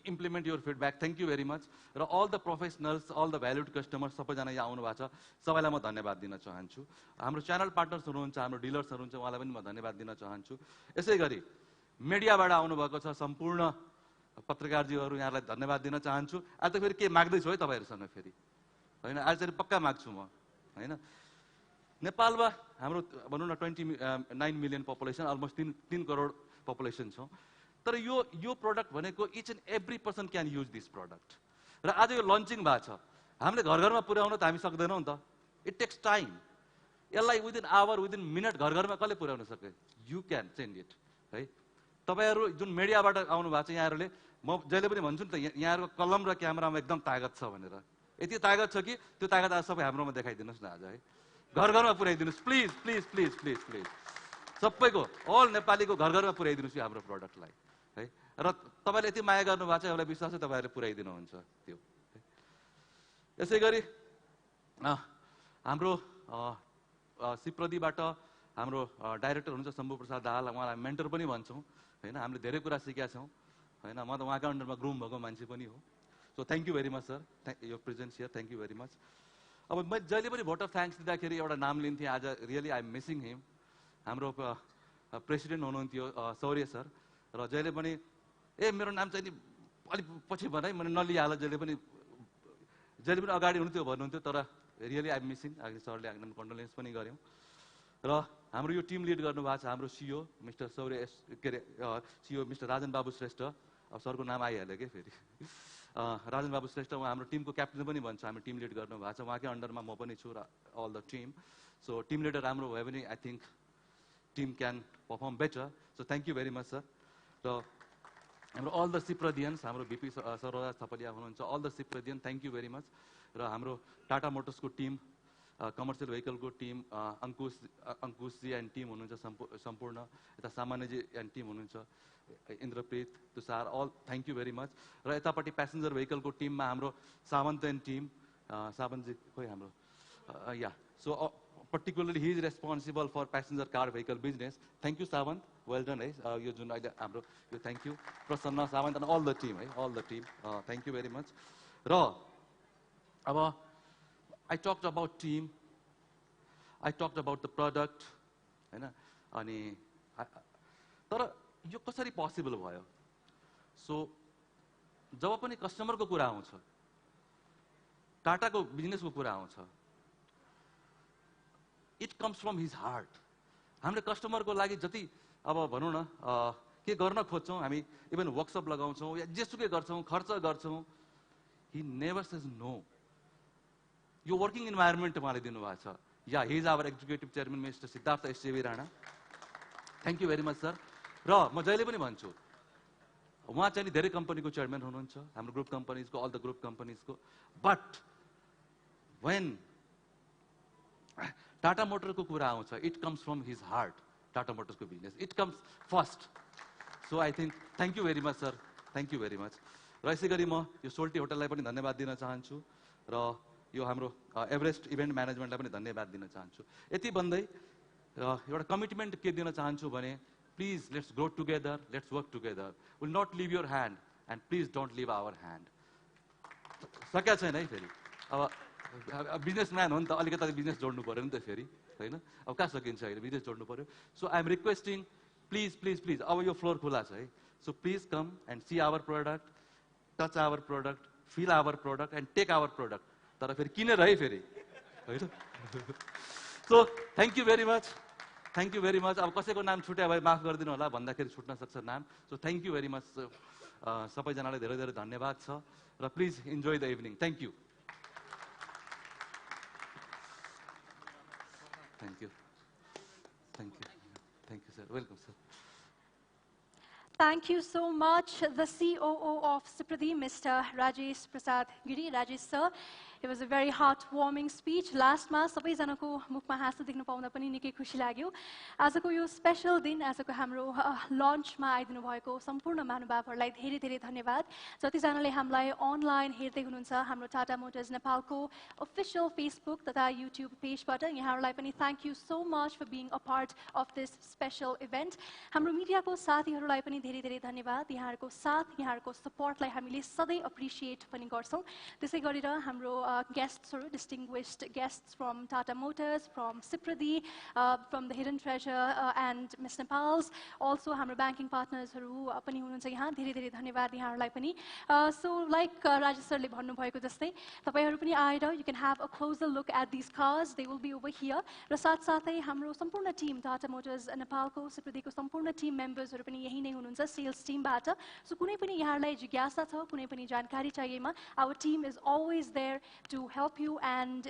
implement your feedback thank you very much र all the professionals all the valued customers सबैजना यहाँ आउनु भएको छ सबैलाई म धन्यवाद दिन चाहन्छु हाम्रो च्यानल पार्टनर्सहरू हुन्छ हाम्रो डिलर्सहरू हुन्छ उहाँलाई पनि म धन्यवाद दिन चाहन्छु यसै गरी मिडियाबाट आउनुभएको छ सम्पूर्ण पत्रकारजीहरू यहाँलाई धन्यवाद दिन चाहन्छु आज त फेरि के माग्दैछु है तपाईँहरूसँग फेरि होइन आज चाहिँ पक्का माग्छु म होइन नेपालमा हाम्रो भनौँ न 29 million population almost 3 crore population छौँ तर यो प्रडक्ट भनेको each and every person can use this product र आज यो लन्चिङ भएको छ हामीले घर घरमा पुर्याउन त हामी सक्दैनौँ नि त इट टेक्स टाइम यसलाई विदिन आवर विदिन मिनट घर घरमा कसले पुर्याउन सके यु क्यान चेन्ज इट है तपाईँहरू जुन मिडियाबाट आउनु भएको छ यहाँहरूले म जहिले पनि भन्छु नि त यहाँहरूको कलम र क्यामेरामा एकदम तागत छ भनेर यति तागत छ कि त्यो तागत आज सबै हाम्रोमा देखाइदिनुहोस् न आज है घर घरमा पुर्याइदिनुहोस् please please please please please सबैको अल नेपालीको घर घरमा पुर्याइदिनुहोस् यो हाम्रो प्रडक्टलाई है र तपाईँले यति माया गर्नुभएको छ एउटा विश्वास चाहिँ तपाईँहरूले पुर्याइदिनुहुन्छ त्यो यसै गरी हाम्रो सिप्रदीबाट हाम्रो डाइरेक्टर हुनुहुन्छ शम्भु प्रसाद दाहाल, उहाँलाई मेन्टर पनि भन्छौँ होइन, हामीले धेरै कुरा सिकेका छौँ होइन, म त उहाँको अन्डरमा ग्रुम भएको मान्छे पनि हो। सो thank you very much sir, yo presence here, thank you very much. अब म जहिले पनि भोट अफ थ्याङ्क्स दिँदाखेरि एउटा नाम लिन्थेँ, आज really I am missing him. हाम्रो प्रेसिडेन्ट हुनुहुन्थ्यो शौर्य सर, र जहिले पनि मेरो नाम चाहिँ नि अलिक पछि भनाइ मैले नलिहाल, जहिले पनि अगाडि हुनुहुन्थ्यो भन्नुहुन्थ्यो, तर रियली आई एम मिसिङ। अहिले सरले हामीलाई कन्डोलेन्स पनि गऱ्यौँ। र हाम्रो यो टिम लिड गर्नुभएको छ हाम्रो सिओ मिस्टर शौर्य के अरे सिओ मिस्टर राजन बाबु श्रेष्ठ। अब सरको नाम आइहाल्यो कि फेरि राजन बाबु श्रेष्ठ, उहाँ हाम्रो टिमको क्याप्टन पनि भन्छ, हाम्रो टिम लिड गर्नुभएको छ, उहाँकै अन्डरमा म पनि छु र all the team. So team leader राम्रो भयो भने I think team can perform better. So thank you very much sir. र हाम्रो अल द सिप्रदियन्स, हाम्रो भिपी सरोज थपलिया हुनुहुन्छ, all the Sipradian thank you very much. र हाम्रो टाटा मोटर्सको टिम, कमर्सियल भेहिकलको टिम, अङ्कुशजी एन्ड टिम हुनुहुन्छ सम्पूर्ण, यता सामान्यजी एन्ड टिम हुनुहुन्छ, Inderpreet, Tushar, all thank you very much. र यतापट्टि प्यासेन्जर भेहिकलको टिममा हाम्रो सावन्त एन्ड टिम, सावन्तजी खोइ हाम्रो yeah, so particularly he is responsible for passenger car vehicle business. Thank you Sawant, well done है, यो जुन अहिले हाम्रो यो thank you Prasanna, Sawant and all the team है, all the team, thank you very much. र अब I talked about team, I talked about the product, हैन, अनि तर यो कसरी पोसिबल भयो? सो जब पनि कस्टमरको कुरा आउँछ, टाटाको बिजनेसको कुरा आउँछ, it comes from his heart. हामीले कस्टमरको लागि जति अब भनौँ न के गर्न खोज्छौँ, हामी इभन वर्कसप लगाउँछौँ या जेसुकै गर्छौँ, खर्च गर्छौँ, ही नेभर सेज नो। यो वर्किङ इन्भाइरोमेन्ट उहाँले दिनुभएको छ। Yeah he is our executive chairman Mister Siddhartha SJB Rana, thank you very much sir. र म जहिले पनि भन्छु, उहाँ चाहिँ धेरै कम्पनीको चेयरम्यान हुनुहुन्छ, हाम्रो ग्रुप कम्पनीजको, अल द ग्रुप कम्पनीजको, बट वेन टाटा मोटरको कुरा आउँछ, it comes from his heart. Tata मोटर्सको business it comes first. So I think thank you very much sir, thank you very much. र यसै गरी म यो सोल्टी होटललाई पनि धन्यवाद दिन चाहन्छु, र यो हाम्रो एभरेस्ट इभेन्ट म्यानेजमेन्टलाई पनि धन्यवाद दिन चाहन्छु। यति भन्दै एउटा कमिटमेन्ट के दिन चाहन्छु भने, please let's grow together, let's work together, will not leave your hand and please don't leave our hand. सकेका छैन है फेरि, अब बिजनेसम्यान हो नि त, अलिकति बिजनेस जोड्नु पऱ्यो नि त फेरि, होइन, अब कहाँ सकिन्छ अहिले, बिजनेस जोड्नु पऱ्यो। So I am requesting, please please please, अब यो फ्लोर खुला छ है, so please come and see our product, touch our product, feel our product and take our product. तर फेरि किनेर है फेरि, होइन। So thank you very much, thank you very much. अब कसैको नाम छुट्या भए माफ गरिदिनु होला, भन्दाखेरि छुट्न सक्छ नाम। So thank you very much, सबैजनालाई धेरै धेरै धन्यवाद छ, र please enjoy the evening. Thank you, thank you, thank you, thank you sir, welcome sir. Thank you so much, the COO of Sipradi, Mr. Rajesh Prasad Giri. Rajesh sir, it was a very heartwarming speech. Last ma सबैजनाको मुखमा हाँसो देख्न पाउँदा पनि निकै खुसी लाग्यो। आजको यो स्पेशल दिन, आजको हाम्रो लन्चमा आइदिनु भएको सम्पूर्ण महानुभावहरूलाई धेरै धेरै धन्यवाद। जतिजनाले हामीलाई अनलाइन हेर्दै हुनुहुन्छ, हाम्रो टाटा मोटर्स नेपालको अफिसियल फेसबुक तथा युट्युब पेजबाट यहाँहरूलाई पनि thank you so much for being a part of this special event. हाम्रो मिडियाको साथीहरूलाई पनि धेरै धेरै धन्यवाद। यहाँहरूको साथ, यहाँहरूको सपोर्टलाई हामीले सधैँ एप्रिसिएट पनि गर्छौँ। त्यसै गरेर हाम्रो guests, distinguished guests from Tata Motors, from Sipradi, from the Hidden Treasure and Miss Nepal's, also हाम्रो banking partnersहरू पनि हुनुहुन्छ यहाँ, धेरै धेरै धन्यवाद यहाँहरूलाई पनि। So like Rajesh सरले भन्नुभएको जस्तै तपाईहरु पनि आएर you can have a closer look at these cars, they will be over here। र साथसाथै हाम्रो सम्पूर्ण टिम Tata Motors नेपालको, सिप्रदीको सम्पूर्ण टिम मेम्बर्सहरू पनि यही नै हुनुहुन्छ सेल्स टिमबाट। सो कुनै पनि यहाँलाई जिज्ञासा छ, कुनै पनि जानकारी चाहिएमा, our team is always there to help you and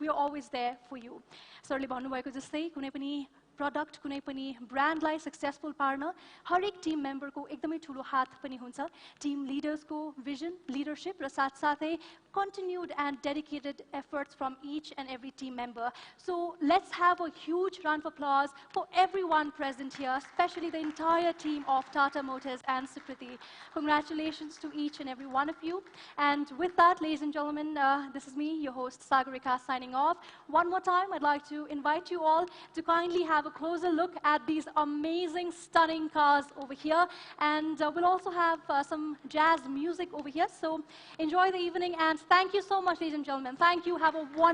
we are always there for you। सरले भन्नुभएको जस्तै कुनै पनि प्रोडक्ट, कुनै पनि ब्रान्डलाई सक्सेसफुल पार्न हरेक टिम मेम्बरको एकदमै ठुलो हात पनि हुन्छ। टिम लिडर्सको भिजन, लिडरशिप र साथसाथै continued and dedicated efforts from each and every team member। So let's have a huge round of applause for everyone present here, especially the entire team of Tata Motors and Sipradi. Congratulations to each and every one of you. And with that, ladies and gentlemen, this is me, your host Sagarika, signing off. One more time, I'd like to invite you all to kindly have a a closer look at these amazing, stunning cars over here. And we'll also have some jazz music over here. So enjoy the evening, and thank you so much, ladies and gentlemen. Thank you. Have a wonderful